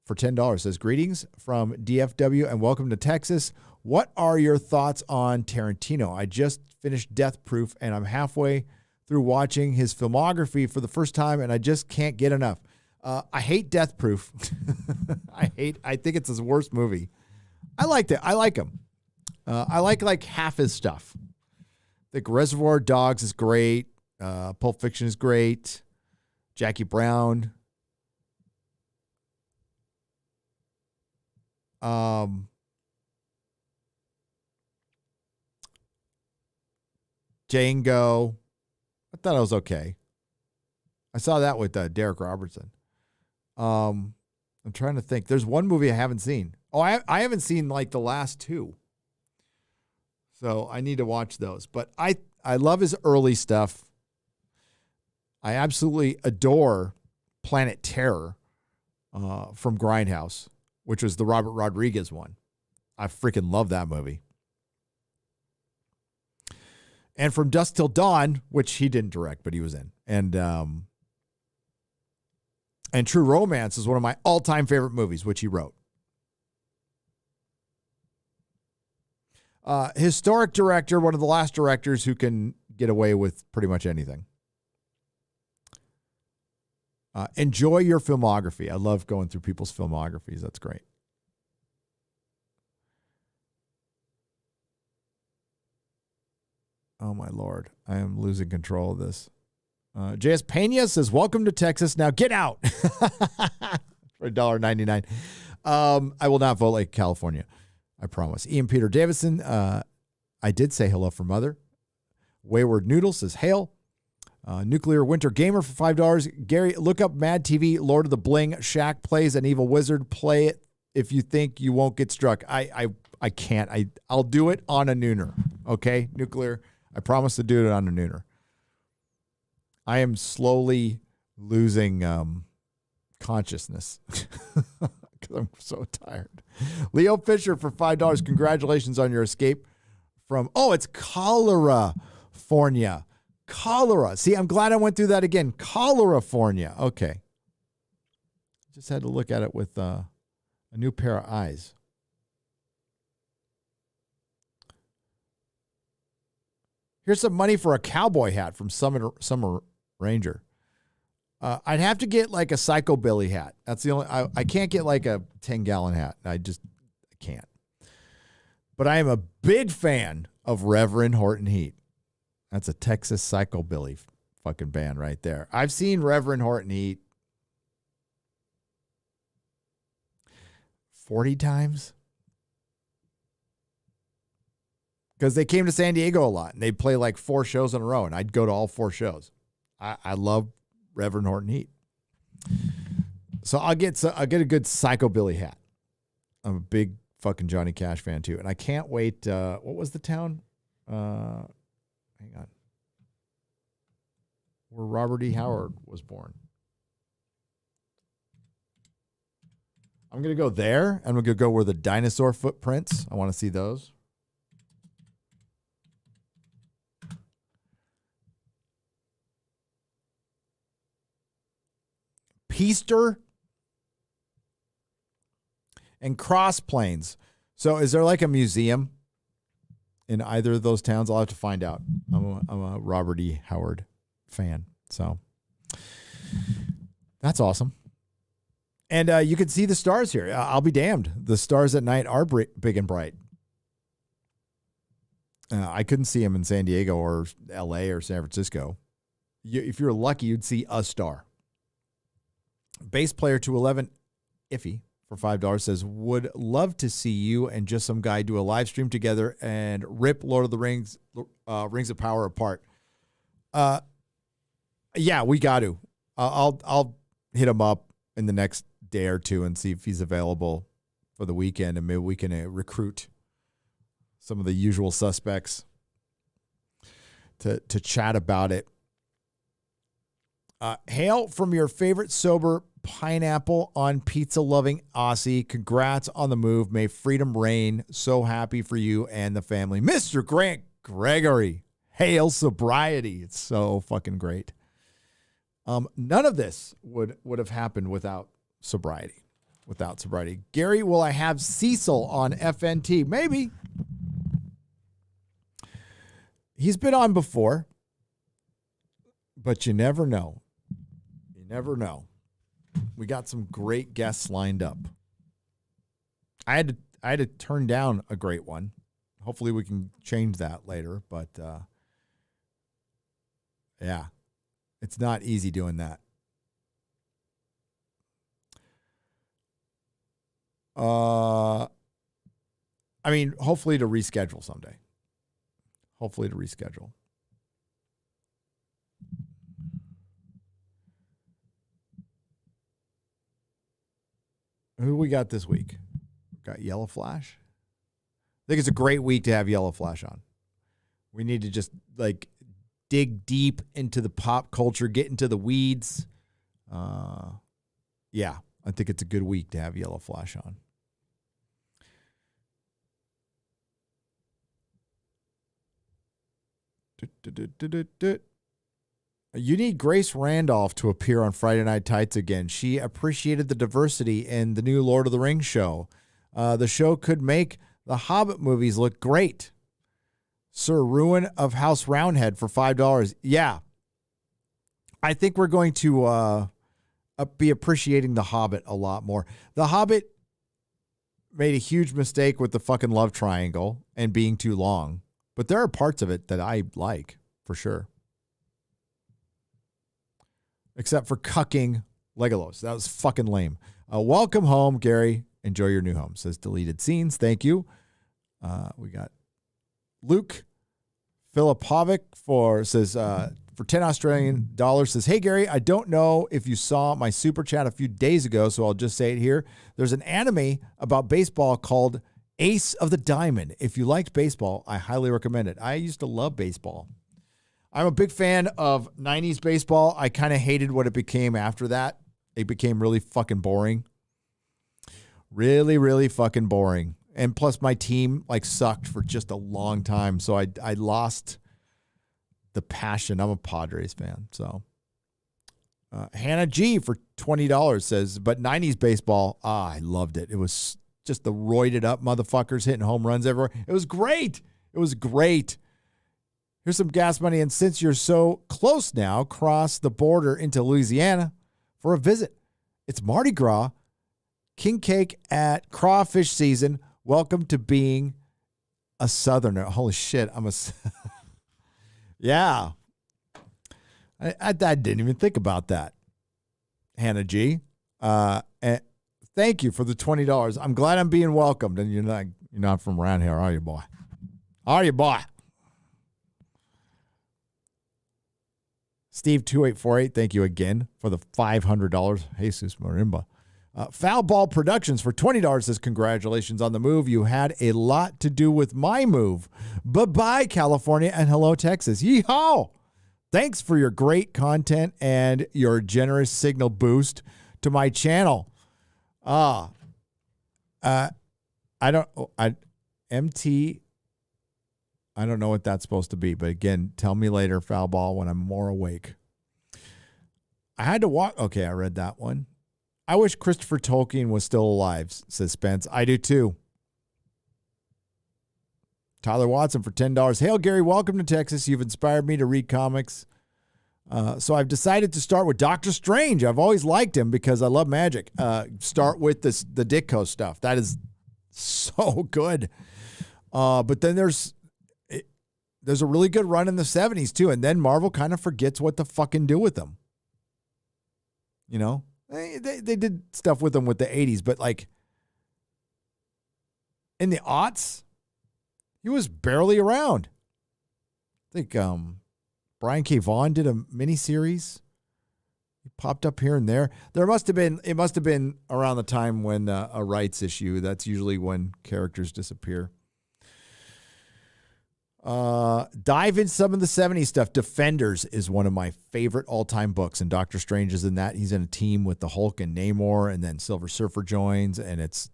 for $10 says, greetings from DFW and welcome to Texas. What are your thoughts on Tarantino? I just finished Death Proof and I'm halfway through watching his filmography for the first time and I just can't get enough. I hate Death Proof. I think it's his worst movie. I liked it. I like him. I like half his stuff. I think Reservoir Dogs is great. Pulp Fiction is great. Jackie Brown. Django. I thought it was okay. I saw that with Derek Robertson. I'm trying to think. There's one movie I haven't seen. Oh, I haven't seen like the last 2. So I need to watch those. But I love his early stuff. I absolutely adore Planet Terror from Grindhouse, which was the Robert Rodriguez one. I freaking love that movie. And From Dusk Till Dawn, which he didn't direct, but he was in. And True Romance is one of my all-time favorite movies, which he wrote. Historic director, one of the last directors who can get away with pretty much anything. Enjoy your filmography. I love going through people's filmographies. That's great. Oh, my Lord. I am losing control of this. JS Pena says, welcome to Texas. Now get out for $1.99. I will not vote like California. I promise. Ian Peter Davison, I did say hello for Mother. Wayward Noodle says, hail. Nuclear Winter Gamer for $5. Gary, look up Mad TV, Lord of the Bling. Shaq plays an evil wizard. Play it if you think you won't get struck. I can't. I'll do it on a nooner. Okay, Nuclear. I promise to do it on a nooner. I am slowly losing consciousness because I'm so tired. Leo Fisher for $5. Congratulations on your escape from, it's Cholera-fornia. Cholera. See, I'm glad I went through that again. Cholera-fornia. Okay. Just had to look at it with a new pair of eyes. Here's some money for a cowboy hat from Summer Ranger. I'd have to get like a Psychobilly hat. That's the only, I can't get like a 10-gallon hat. I can't. But I am a big fan of Reverend Horton Heat. That's a Texas Psychobilly fucking band right there. I've seen Reverend Horton Heat 40 times. Because they came to San Diego a lot and they'd play like 4 shows in a row and I'd go to all 4 shows. I love Reverend Horton Heat. So I'll get a good Psychobilly hat. I'm a big fucking Johnny Cash fan too, and I can't wait. What was the town? Hang on, where Robert E. Howard was born. I'm gonna go there, and we're gonna go where the dinosaur footprints. I want to see those. Peaster and Cross Plains. So is there like a museum in either of those towns? I'll have to find out. I'm a Robert E. Howard fan. So that's awesome. And you can see the stars here. I'll be damned. The stars at night are big and bright. I couldn't see them in San Diego or L.A. or San Francisco. If you're lucky, you'd see a star. Bass player 211, Iffy, for $5 says, would love to see you and just some guy do a live stream together and rip Lord of the Rings, Rings of Power apart. Yeah, we got to. I'll hit him up in the next day or two and see if he's available for the weekend, and maybe we can recruit some of the usual suspects to chat about it. Hail from your favorite sober pineapple on pizza loving Aussie. Congrats on the move. May freedom reign. So happy for you and the family. Mr. Grant Gregory. Hail sobriety. It's so fucking great. None of this would have happened without sobriety. Gary, will I have Cecil on FNT? Maybe. He's been on before, but you never know. We got some great guests lined up. I had to turn down a great one. Hopefully we can change that later, but yeah, it's not easy doing that. I mean, hopefully to reschedule someday. Who we got this week? Got Yellow Flash. I think it's a great week to have Yellow Flash on. We need to just like dig deep into the pop culture, get into the weeds. Yeah, I think it's a good week to have Yellow Flash on. You need Grace Randolph to appear on Friday Night Tights again. She appreciated the diversity in the new Lord of the Rings show. The show could make the Hobbit movies look great. Sir Ruin of House Roundhead for $5. Yeah. I think we're going to be appreciating The Hobbit a lot more. The Hobbit made a huge mistake with the fucking love triangle and being too long. But there are parts of it that I like, for sure. Except for cucking Legolas. That was fucking lame. Welcome home, Gary. Enjoy your new home. Says deleted scenes. Thank you. We got Luke Filipovic for 10 Australian dollars says, hey, Gary, I don't know if you saw my super chat a few days ago, so I'll just say it here. There's an anime about baseball called Ace of the Diamond. If you liked baseball, I highly recommend it. I used to love baseball. I'm a big fan of 90s baseball. I kind of hated what it became after that. It became really fucking boring. Really, really fucking boring. And plus my team sucked for just a long time. So I lost the passion. I'm a Padres fan. So Hannah G for $20 says, but 90s baseball, I loved it. It was just the roided up motherfuckers hitting home runs everywhere. It was great. Here's some gas money. And since you're so close now, cross the border into Louisiana for a visit. It's Mardi Gras, king cake at crawfish season. Welcome to being a Southerner. Holy shit. Yeah. I didn't even think about that. Hannah G. And thank you for the $20. I'm glad I'm being welcomed. And you're not from around here, are you, boy? Steve2848, thank you again for the $500. Jesus Marimba. Foul Ball Productions for $20 says, congratulations on the move. You had a lot to do with my move. Bye-bye, California, and hello, Texas. Yeehaw! Thanks for your great content and your generous signal boost to my channel. MT, I don't know what that's supposed to be, but again, tell me later, Foul Ball, when I'm more awake. I had to walk. Okay, I read that one. I wish Christopher Tolkien was still alive, says Spence. I do too. Tyler Watson for $10. Hail, Gary. Welcome to Texas. You've inspired me to read comics. So I've decided to start with Doctor Strange. I've always liked him because I love magic. Start with the Ditko stuff. That is so good. But then there's a really good run in the 70s too. And then Marvel kind of forgets what to fucking do with them. You know, they did stuff with them with the 80s, but like in the aughts, he was barely around. I think Brian K. Vaughan did a miniseries. He popped up here and there. It must have been around the time when a rights issue. That's usually when characters disappear. Dive in some of the 70s stuff. Defenders is one of my favorite all-time books, and Doctor Strange is in that. He's in a team with the Hulk and Namor, and then Silver Surfer joins, and it's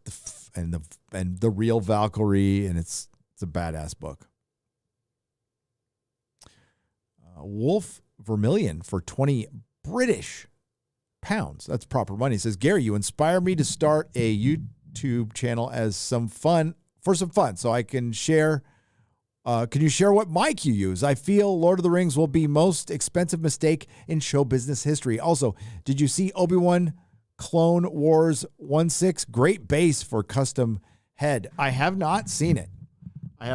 the real Valkyrie, and it's a badass book. Wolf Vermillion for 20 British pounds. That's proper money. He says, Gary, you inspire me to start a YouTube channel for some fun, so I can share. Can you share what mic you use? I feel Lord of the Rings will be most expensive mistake in show business history. Also, did you see Obi-Wan Clone Wars 1.6? Great base for custom head. I have not seen it. I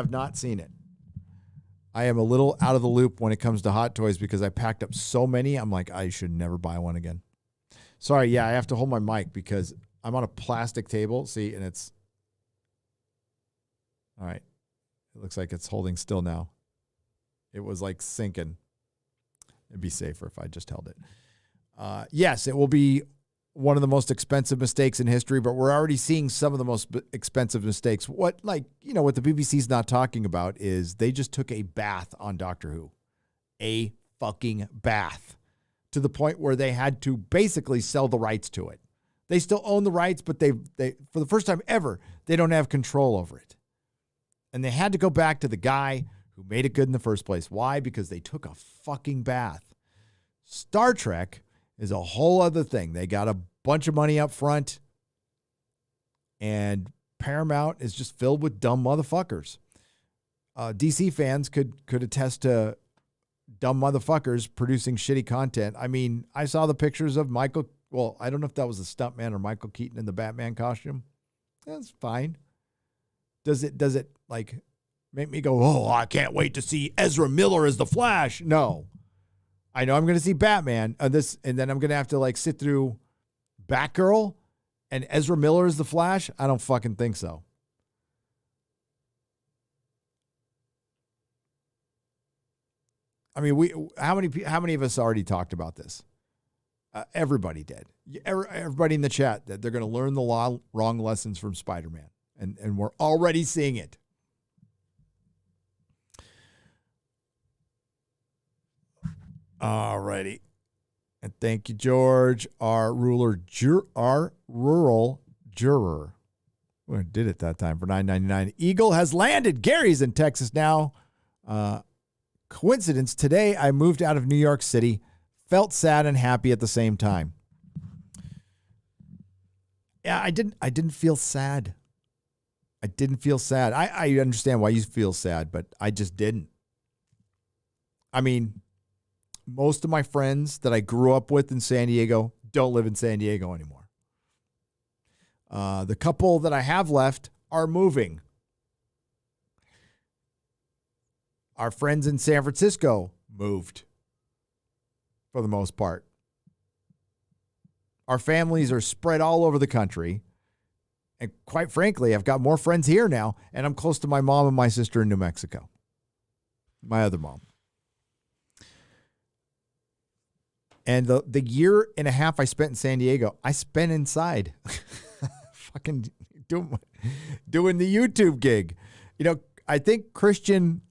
am a little out of the loop when it comes to hot toys because I packed up so many. I'm like, I should never buy one again. Sorry, yeah, I have to hold my mic because I'm on a plastic table. See, and it's all right. It looks like it's holding still now. It was like sinking. It'd be safer if I just held it. Yes, it will be one of the most expensive mistakes in history, but we're already seeing some of the most expensive mistakes. What the BBC's not talking about is they just took a bath on Doctor Who. A fucking bath. To the point where they had to basically sell the rights to it. They still own the rights, but they for the first time ever, they don't have control over it. And they had to go back to the guy who made it good in the first place. Why? Because they took a fucking bath. Star Trek is a whole other thing. They got a bunch of money up front, and Paramount is just filled with dumb motherfuckers. DC fans could attest to dumb motherfuckers producing shitty content. I mean, I saw the pictures of Michael. Well, I don't know if that was a stuntman or Michael Keaton in the Batman costume. That's fine. Does it like make me go, oh, I can't wait to see Ezra Miller as the Flash? No. I know I'm going to see Batman and then I'm going to have to like sit through Batgirl and Ezra Miller as the Flash. I don't fucking think so. I mean, how many of us already talked about this? Everybody did. Everybody in the chat that they're going to learn the wrong lessons from Spider-Man. And we're already seeing it. All righty. And thank you, George, our rural juror. We did it that time for $9.99. Eagle has landed. Gary's in Texas now. Coincidence, today I moved out of New York City. Felt sad and happy at the same time. Yeah, I didn't feel sad. I didn't feel sad. I understand why you feel sad, but I just didn't. I mean, most of my friends that I grew up with in San Diego don't live in San Diego anymore. The couple that I have left are moving. Our friends in San Francisco moved for the most part. Our families are spread all over the country. And quite frankly, I've got more friends here now, and I'm close to my mom and my sister in New Mexico. My other mom. And the year and a half I spent in San Diego, I spent inside fucking doing the YouTube gig. You know, I think Christian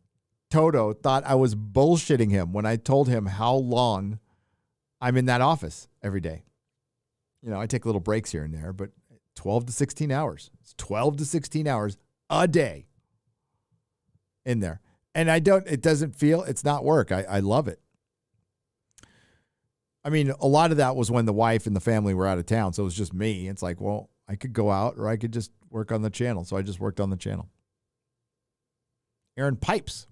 Toto thought I was bullshitting him when I told him how long I'm in that office every day. You know, I take little breaks here and there, but 12 to 16 hours. It's 12 to 16 hours a day in there. And it doesn't feel, it's not work. I love it. I mean, a lot of that was when the wife and the family were out of town. So it was just me. It's like, well, I could go out or I could just work on the channel. So I just worked on the channel. Aaron Pipes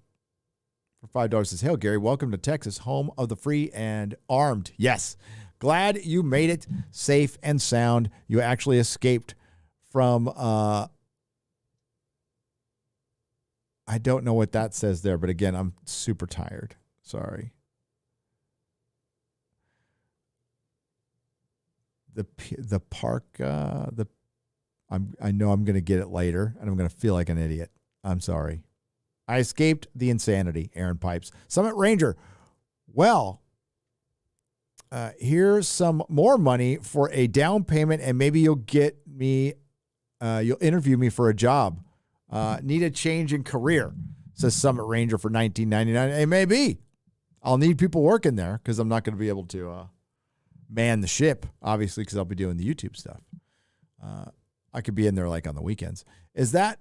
for $5 says, "Hail, Gary. Welcome to Texas, home of the free and armed." Yes. Glad you made it safe and sound. You actually escaped from, I don't know what that says there, but again, I'm super tired. Sorry. The park, I know I'm going to get it later, and I'm going to feel like an idiot. I'm sorry. I escaped the insanity, Aaron Pipes. Summit Ranger. Well, here's some more money for a down payment, and maybe you'll get me, you'll interview me for a job. Need a change in career, says Summit Ranger for $19.99. Hey, maybe. I'll need people working there because I'm not going to be able to man the ship, obviously, because I'll be doing the YouTube stuff. I could be in there like on the weekends. Is that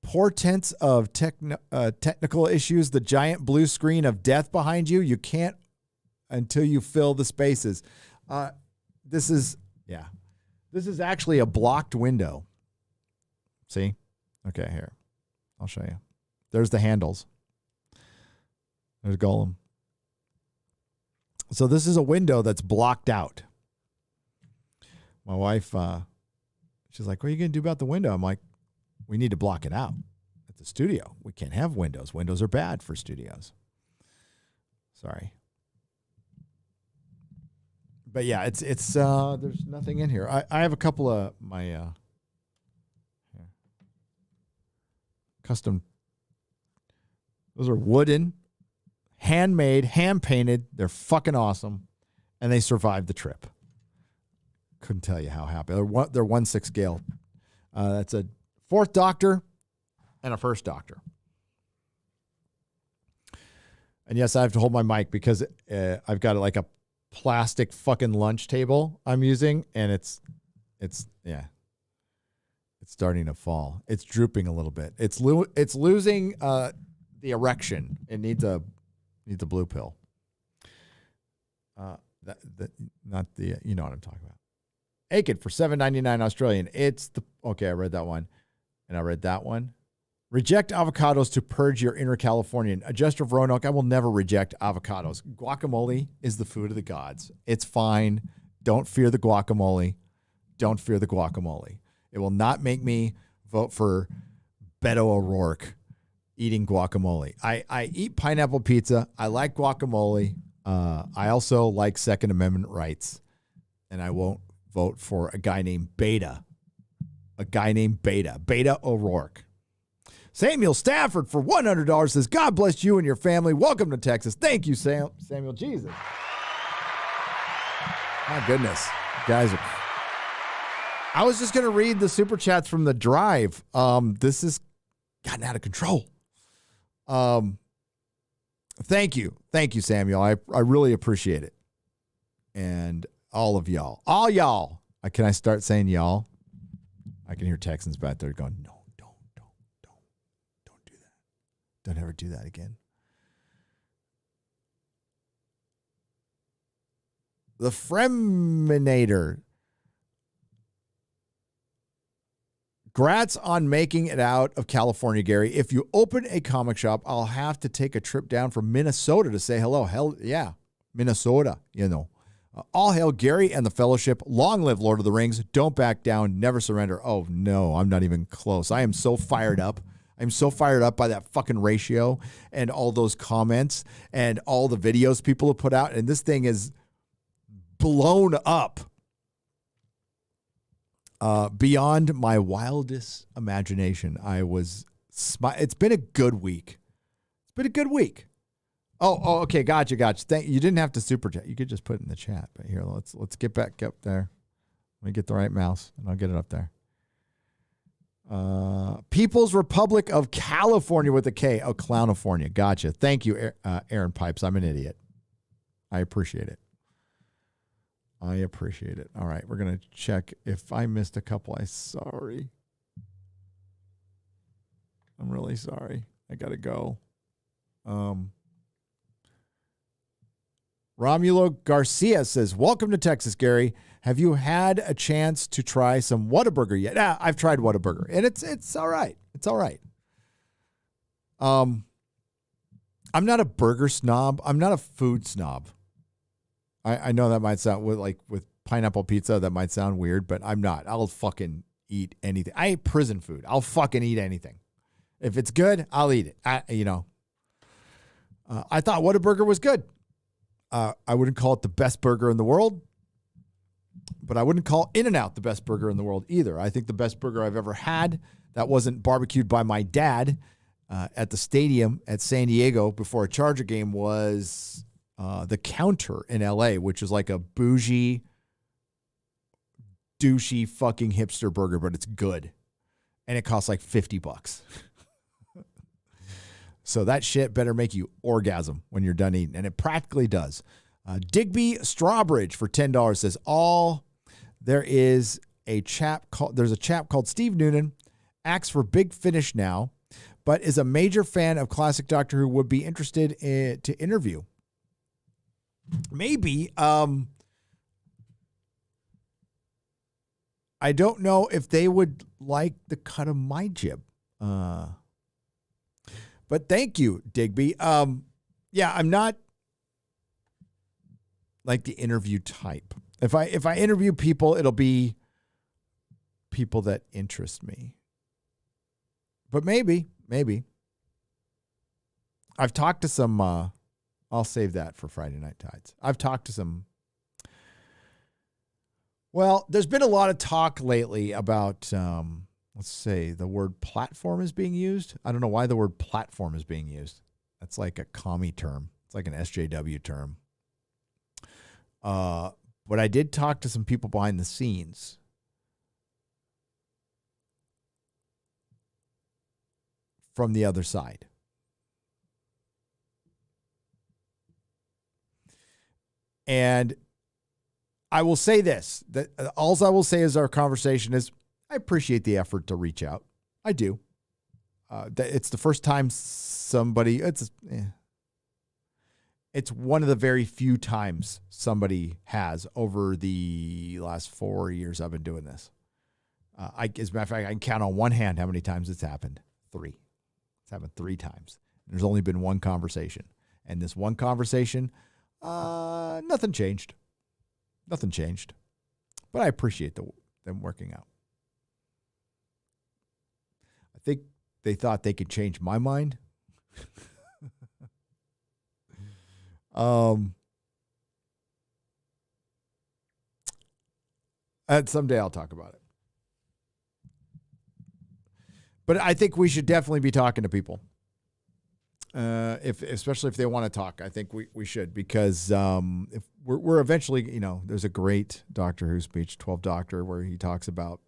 portents of technical issues, the giant blue screen of death behind you? You can't until you fill the spaces. This is actually a blocked window. See? Okay, here. I'll show you. There's the handles. There's Golem. So this is a window that's blocked out. My wife, she's like, "What are you going to do about the window?" I'm like, "We need to block it out at the studio. We can't have windows. Windows are bad for studios." Sorry. But yeah, it's there's nothing in here. I have a couple of my custom. Those are wooden, handmade, hand-painted. They're fucking awesome. And they survived the trip. Couldn't tell you how happy. They're 1/6 scale. That's a 4th Doctor and a 1st Doctor. And yes, I have to hold my mic because I've got like a plastic fucking lunch table I'm using, and it's starting to fall. It's drooping a little bit. It's losing the erection. It needs a blue pill. Not the you know what I'm talking about. Akid for $7.99 Australian. I read that one, and I read that one. Reject avocados to purge your inner Californian. Adjuster of Roanoke, I will never reject avocados. Guacamole is the food of the gods. It's fine. Don't fear the guacamole. Don't fear the guacamole. It will not make me vote for Beto O'Rourke eating guacamole. I eat pineapple pizza. I like guacamole. I also like Second Amendment rights. And I won't vote for a guy named Beta. Beta O'Rourke. Samuel Stafford for $100 says, "God bless you and your family. Welcome to Texas." Thank you, Samuel. Jesus. My goodness. Guys, I was just going to read the super chats from the drive. This has gotten out of control. Thank you. Thank you, Samuel. I really appreciate it. And all of y'all. All y'all. Can I start saying y'all? I can hear Texans back there going, "No, don't do that. Don't ever do that again." The Freminator. Grats on making it out of California, Gary. If you open a comic shop, I'll have to take a trip down from Minnesota to say hello. Hell yeah, Minnesota, you know. All hail Gary and the Fellowship. Long live Lord of the Rings. Don't back down. Never surrender. Oh, no, I'm not even close. I am so fired up. I'm so fired up by that fucking ratio and all those comments and all the videos people have put out. And this thing is blown up beyond my wildest imagination. It's been a good week. Oh, okay. Gotcha. You didn't have to super chat. You could just put it in the chat. But here, let's get back up there. Let me get the right mouse, and I'll get it up there. People's Republic of California with a K. Oh, Clownifornia. Gotcha. Thank you, Aaron Pipes. I'm an idiot. I appreciate it. All right, we're going to check if I missed a couple. I'm sorry. I'm really sorry. I got to go. Romulo Garcia says, welcome to Texas, Gary. Have you had a chance to try some Whataburger yet? Yeah, I've tried Whataburger, and it's all right. It's all right. I'm not a burger snob. I'm not a food snob. I know that might sound with pineapple pizza, that might sound weird, but I'm not. I'll fucking eat anything. I eat prison food. I'll fucking eat anything. If it's good, I'll eat it. I thought Whataburger was good. I wouldn't call it the best burger in the world, but I wouldn't call In-N-Out the best burger in the world either. I think the best burger I've ever had that wasn't barbecued by my dad at the stadium at San Diego before a Charger game was the Counter in LA, which is like a bougie, douchey fucking hipster burger, but it's good. And it costs like $50. So that shit better make you orgasm when you're done eating. And it practically does. Digby Strawbridge for $10 says, there's a chap called Steve Noonan, acts for Big Finish now, but is a major fan of classic Doctor Who, would be interested to interview. Maybe. I don't know if they would like the cut of my jib. But thank you, Digby. Yeah, I'm not like the interview type. If I interview people, it'll be people that interest me. But maybe. I've talked to some, I'll save that for Friday Night Tides. I've talked to some, well, there's been a lot of talk lately about, let's say the word platform is being used. I don't know why the word platform is being used. That's like a commie term. It's like an SJW term. But I did talk to some people behind the scenes. From the other side. And I will say this, that all I will say is our conversation is, I appreciate the effort to reach out. I do. It's the first time somebody, it's one of the very few times somebody has over the last 4 years I've been doing this. As a matter of fact, I can count on one hand how many times it's happened. 3. It's happened 3 times. There's only been one conversation. And this one conversation, nothing changed. Nothing changed. But I appreciate them working out. I think they thought they could change my mind. And someday I'll talk about it. But I think we should definitely be talking to people. Especially if they want to talk, I think we should, because if we're eventually, there's a great Doctor Who speech, 12 Doctor, where he talks about,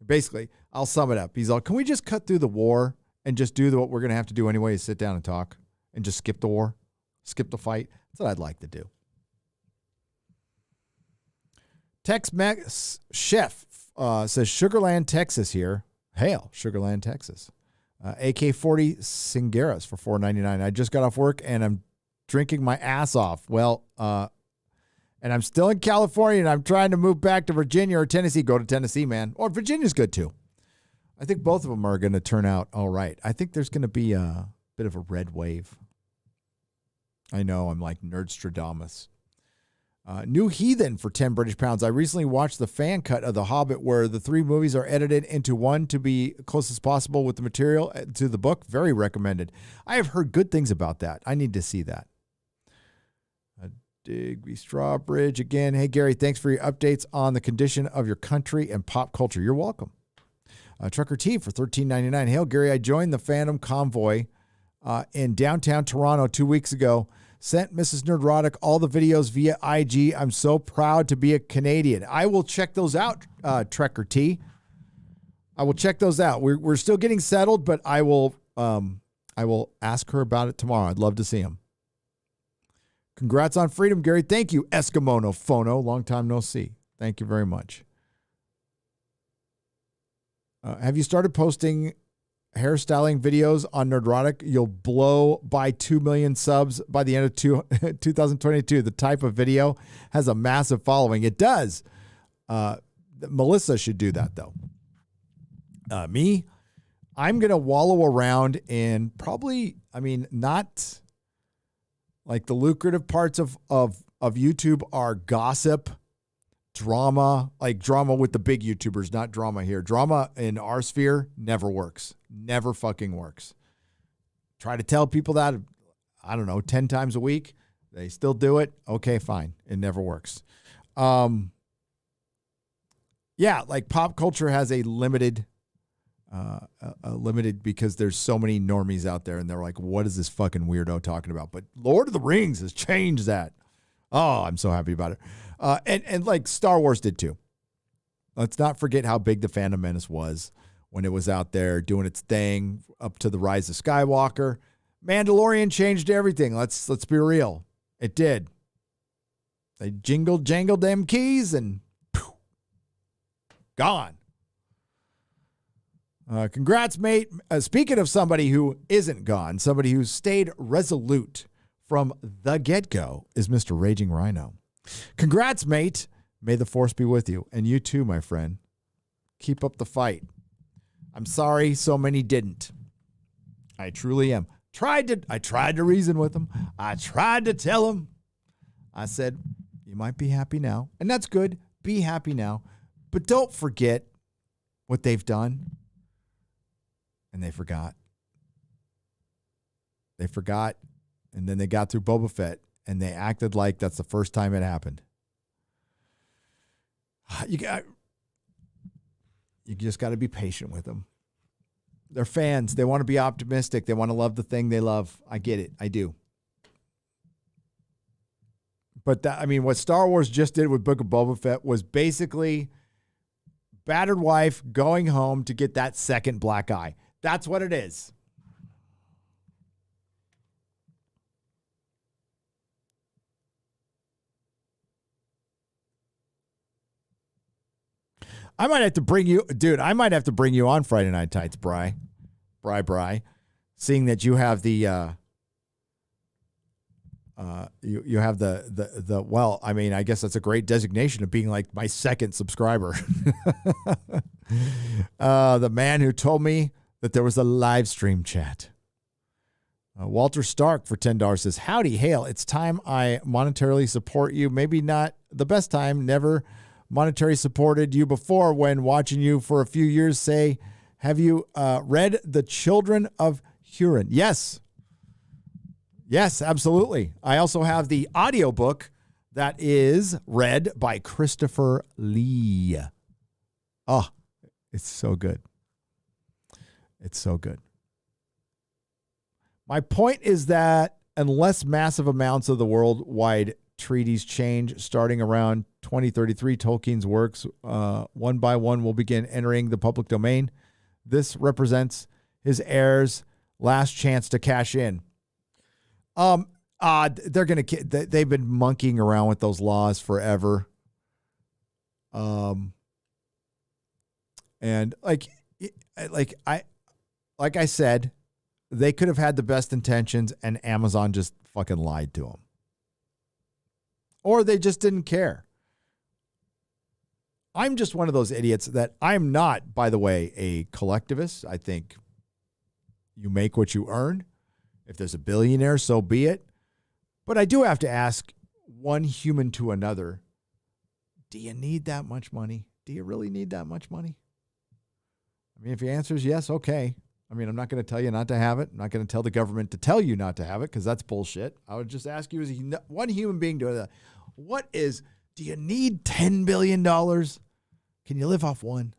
basically, I'll sum it up. He's all, can we just cut through the war and just do what we're going to have to do anyway, is sit down and talk and just skip the war, skip the fight? That's what I'd like to do. Tex-Mex Chef says, Sugarland, Texas here. Hail, Sugarland, Texas. AK-40 Singeras for $4.99. I just got off work and I'm drinking my ass off. Well, and I'm still in California and I'm trying to move back to Virginia or Tennessee. Go to Tennessee, man. Or Virginia's good too. I think both of them are going to turn out all right. I think there's going to be a bit of a red wave. I know, I'm like Nerdstradamus. New Heathen for 10 British pounds. I recently watched the fan cut of The Hobbit where the 3 movies are edited into one to be close as possible with the material to the book. Very recommended. I have heard good things about that. I need to see that. Digby Strawbridge again. Hey, Gary, thanks for your updates on the condition of your country and pop culture. You're welcome. Trucker T for $13.99. Hail, Gary, I joined the Phantom Convoy in downtown Toronto 2 weeks ago. Sent Mrs. Nerdrotic all the videos via IG. I'm so proud to be a Canadian. I will check those out, Trekker T. I will check those out. We're still getting settled, but I will ask her about it tomorrow. I'd love to see him. Congrats on freedom, Gary. Thank you, Eskimono Phono. Long time no see. Thank you very much. Have you started posting hairstyling videos on Nerdrotic? You'll blow by 2 million subs by the end of 2022. The type of video has a massive following. It does. Melissa should do that, though. Me, I'm going to wallow around in probably, not like the lucrative parts of YouTube are gossip, drama, like drama with the big YouTubers, not drama here. Drama in our sphere never works. Never fucking works. Try to tell people that, 10 times a week. They still do it. Okay, fine. It never works. Like pop culture has a limited because there's so many normies out there and they're like, what is this fucking weirdo talking about? But Lord of the Rings has changed that. Oh, I'm so happy about it. And like Star Wars did too. Let's not forget how big the Phantom Menace was when it was out there doing its thing up to the Rise of Skywalker. Mandalorian changed everything. Let's be real. It did. They jangled them keys and poof, gone. Congrats, mate. Speaking of somebody who isn't gone, somebody who stayed resolute from the get-go is Mr. Raging Rhino. Congrats, mate. May the force be with you. And you too, my friend. Keep up the fight. I'm sorry so many didn't. I truly am. I tried to reason with them. I tried to tell them. I said, you might be happy now. And that's good. Be happy now. But don't forget what they've done. And they forgot. They forgot. And then they got through Boba Fett. And they acted like that's the first time it happened. You just got to be patient with them. They're fans. They want to be optimistic. They want to love the thing they love. I get it. I do. But what Star Wars just did with Book of Boba Fett was basically battered wife going home to get that second black eye. That's what it is. I might have to bring you on Friday Night Tights, Bri. Seeing that you have the, you have the I guess that's a great designation of being like my second subscriber. The man who told me that there was a live stream chat. Walter Stark for $10 says, howdy, hail. It's time I monetarily support you. Maybe not the best time, never monetary supported you before when watching you for a few years. Say, have you read The Children of Huron? Yes, absolutely. I also have the audiobook that is read by Christopher Lee. Oh, it's so good. It's so good. My point is that unless massive amounts of the worldwide treaties change starting around 2033, Tolkien's works one by one will begin entering the public domain. This represents his heirs' last chance to cash in. They've been monkeying around with those laws forever. And like I said, they could have had the best intentions and Amazon just fucking lied to them. Or they just didn't care. I'm just one of those idiots that I'm not, by the way, a collectivist. I think you make what you earn. If there's a billionaire, so be it. But I do have to ask one human to another, do you need that much money? Do you really need that much money? If your answer is yes, okay. I'm not going to tell you not to have it. I'm not going to tell the government to tell you not to have it because that's bullshit. I would just ask you as one human being do you need $10 billion? Can you live off one?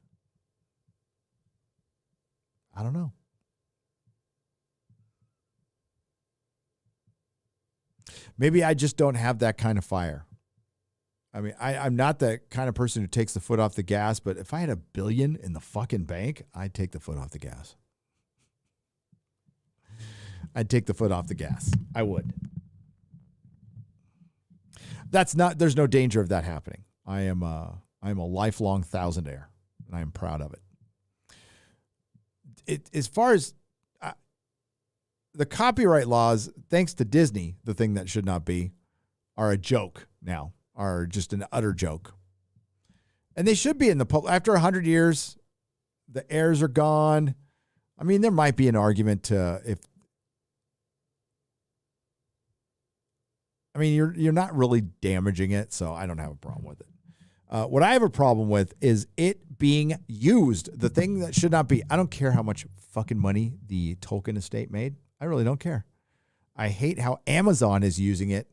I don't know. Maybe I just don't have that kind of fire. I mean, I'm not the kind of person who takes the foot off the gas, but if I had $1 billion in the fucking bank, I'd take the foot off the gas. I'd take the foot off the gas. I would. There's no danger of that happening. I am a lifelong thousandaire, and I am proud of it. As far as the copyright laws, thanks to Disney, the thing that should not be, are a joke now, are just an utter joke. And they should be in the public. After 100 years, the heirs are gone. I mean, there might be an argument to you're not really damaging it, so I don't have a problem with it. What I have a problem with is it being used, the thing that should not be. I don't care how much fucking money the Tolkien estate made. I really don't care. I hate how Amazon is using it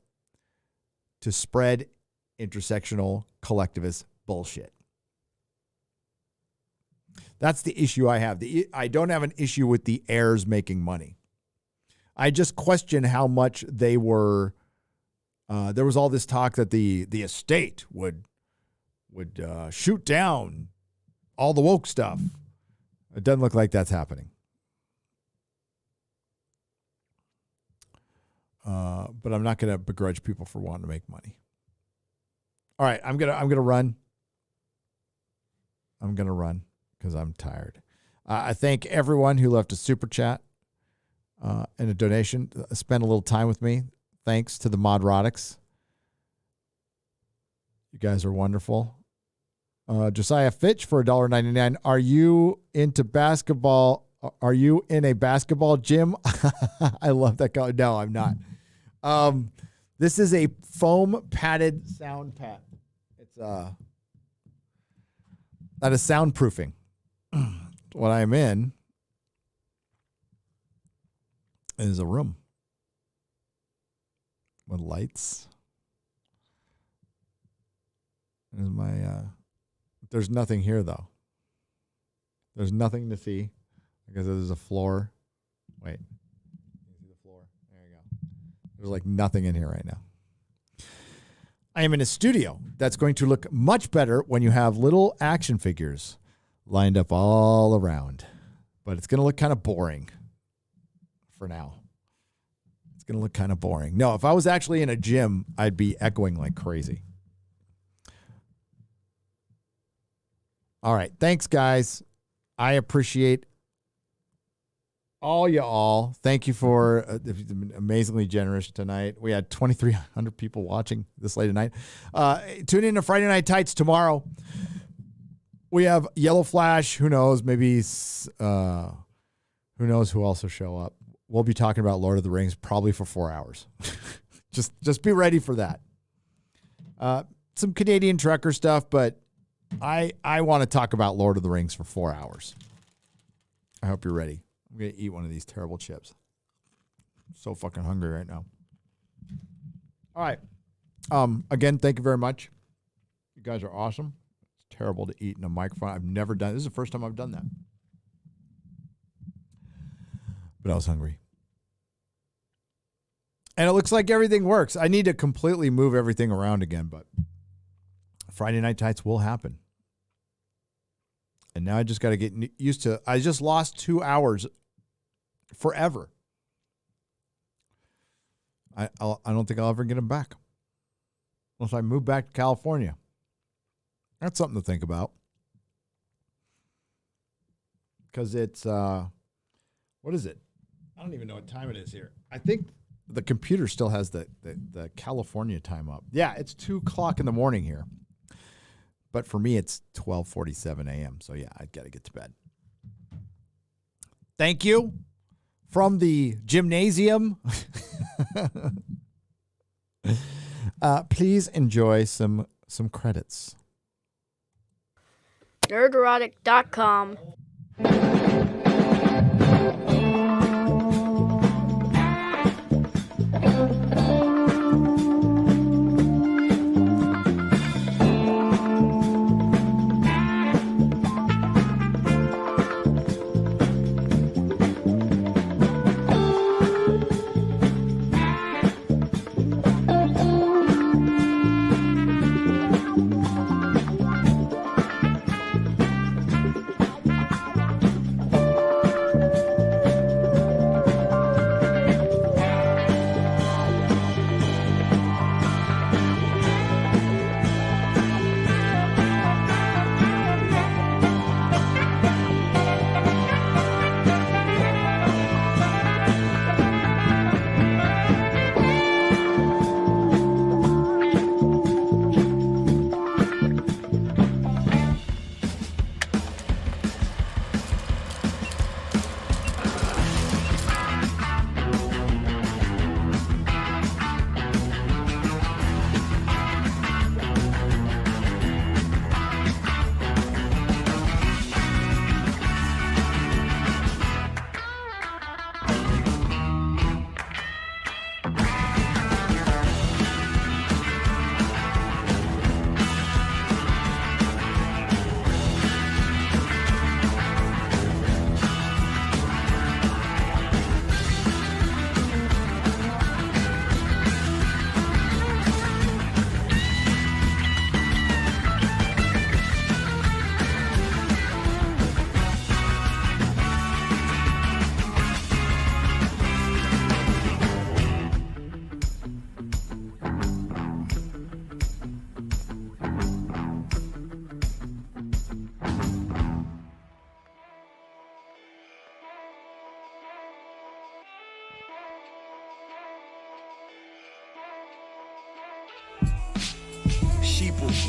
to spread intersectional collectivist bullshit. That's the issue I have. I don't have an issue with the heirs making money. I just question how much they were. There was all this talk that the estate would shoot down all the woke stuff. It doesn't look like that's happening. But I'm not going to begrudge people for wanting to make money. All right, I'm gonna run. I'm gonna run because I'm tired. I thank everyone who left a super chat and a donation. Spend a little time with me. Thanks to the Nerdrotics. You guys are wonderful. Josiah Fitch for $1.99. Are you into basketball? Are you in a basketball gym? I love that guy. No, I'm not. This is a foam padded sound pad. It's that is soundproofing. What I'm in is a room with lights. There's there's nothing here though. There's nothing to see because there's a floor. Wait. You see the floor? There you go. There's like nothing in here right now. I am in a studio that's going to look much better when you have little action figures lined up all around. But it's going to look kind of boring for now. It's going to look kind of boring. No, if I was actually in a gym, I'd be echoing like crazy. All right. Thanks, guys. I appreciate all y'all. Thank you for you've been amazingly generous tonight. We had 2,300 people watching this late at night. Tune in to Friday Night Tights tomorrow. We have Yellow Flash. Who knows? Maybe who knows who else will show up. We'll be talking about Lord of the Rings probably for 4 hours. just be ready for that. Some Canadian trucker stuff, but I want to talk about Lord of the Rings for 4 hours. I hope you're ready. I'm going to eat one of these terrible chips. I'm so fucking hungry right now. All right. Again, thank you very much. You guys are awesome. It's terrible to eat in a microphone. I've never done. This is the first time I've done that. But I was hungry. And it looks like everything works. I need to completely move everything around again, but Friday Night Tights will happen. And now I just got to get used to. I just lost 2 hours forever. I don't think I'll ever get them back unless I move back to California. That's something to think about. Because it's what is it? I don't even know what time it is here. I think the computer still has the California time up. Yeah, it's 2:00 in the morning here. But for me, it's 12:47 a.m. So, yeah, I've got to get to bed. Thank you from the gymnasium. Please enjoy some credits. Nerdrotic.com.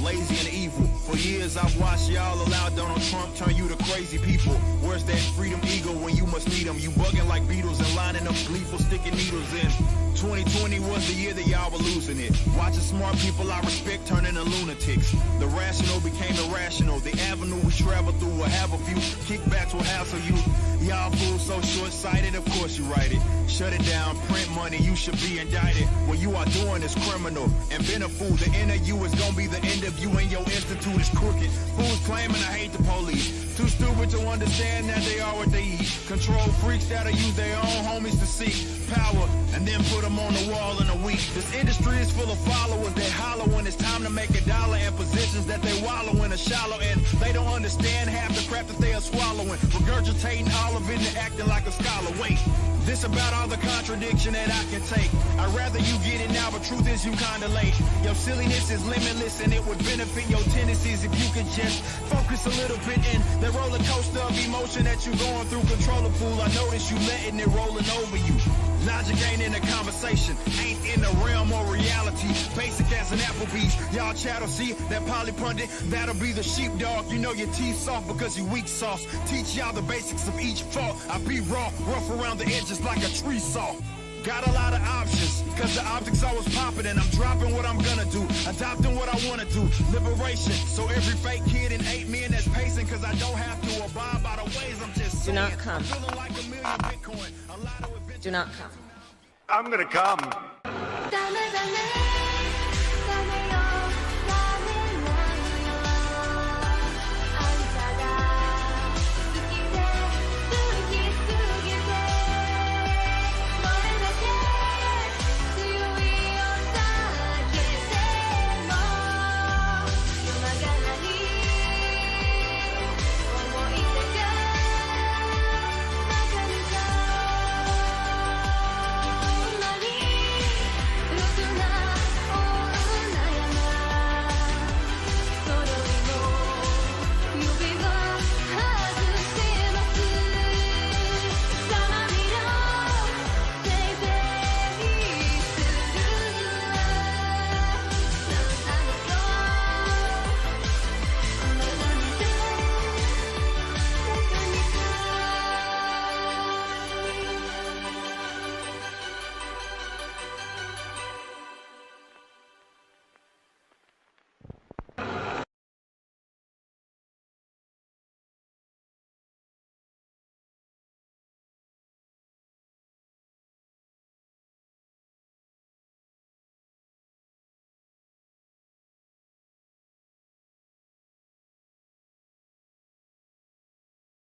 lazy and evil. For years I've watched y'all allow Donald Trump turn you to crazy people. Where's that freedom eagle when you must need them? You bugging like beetles and lining up gleeful sticking needles in. 2020 was the year that y'all were losing it. Watching smart people I respect turn into lunatics. The rational became irrational. The avenue we travel through will have a few kickbacks will hassle you. Y'all fools so short-sighted, of course you write it. Shut it down, print money, you should be indicted. What you are doing is criminal. And been a fool, the end of you is gonna be the end of you, and your institute is crooked. Fools claiming I hate the police. Too stupid to understand that they are what they eat. Control freaks that'll use their own homies to seek power and then put them on the wall in a week. This industry is full of followers that holler when it's time to make a dollar, and positions that they wallow in are shallow, and they don't understand half the crap that they are swallowing, regurgitating all of it and acting like a scholar. Wait, this about all the contradiction that I can take. I'd rather you get it now, but truth is you kinda late. Your silliness is limitless, and it would benefit your tendencies if you could just focus a little bit in the roller coaster of emotion that you're going through. Control the fool, I notice you letting it rolling over you. Logic ain't in the conversation, ain't in the realm or reality. Basic as an Applebee's, y'all chattel, see that poly pundit, that'll be the sheepdog. You know your teeth soft because you weak sauce. Teach y'all the basics of each fault. I be raw, rough around the edges like a tree saw. Got a lot of options, cause the optics always popping, and I'm dropping what I'm gonna do, adopting what I wanna do. Liberation, so every fake kid in 8 men that's pacing, cause I don't have to abide by the ways I'm just saying. Do not come. Feeling like $1 million Bitcoin, a lot of Do not come. I'm gonna come. Dame, dame.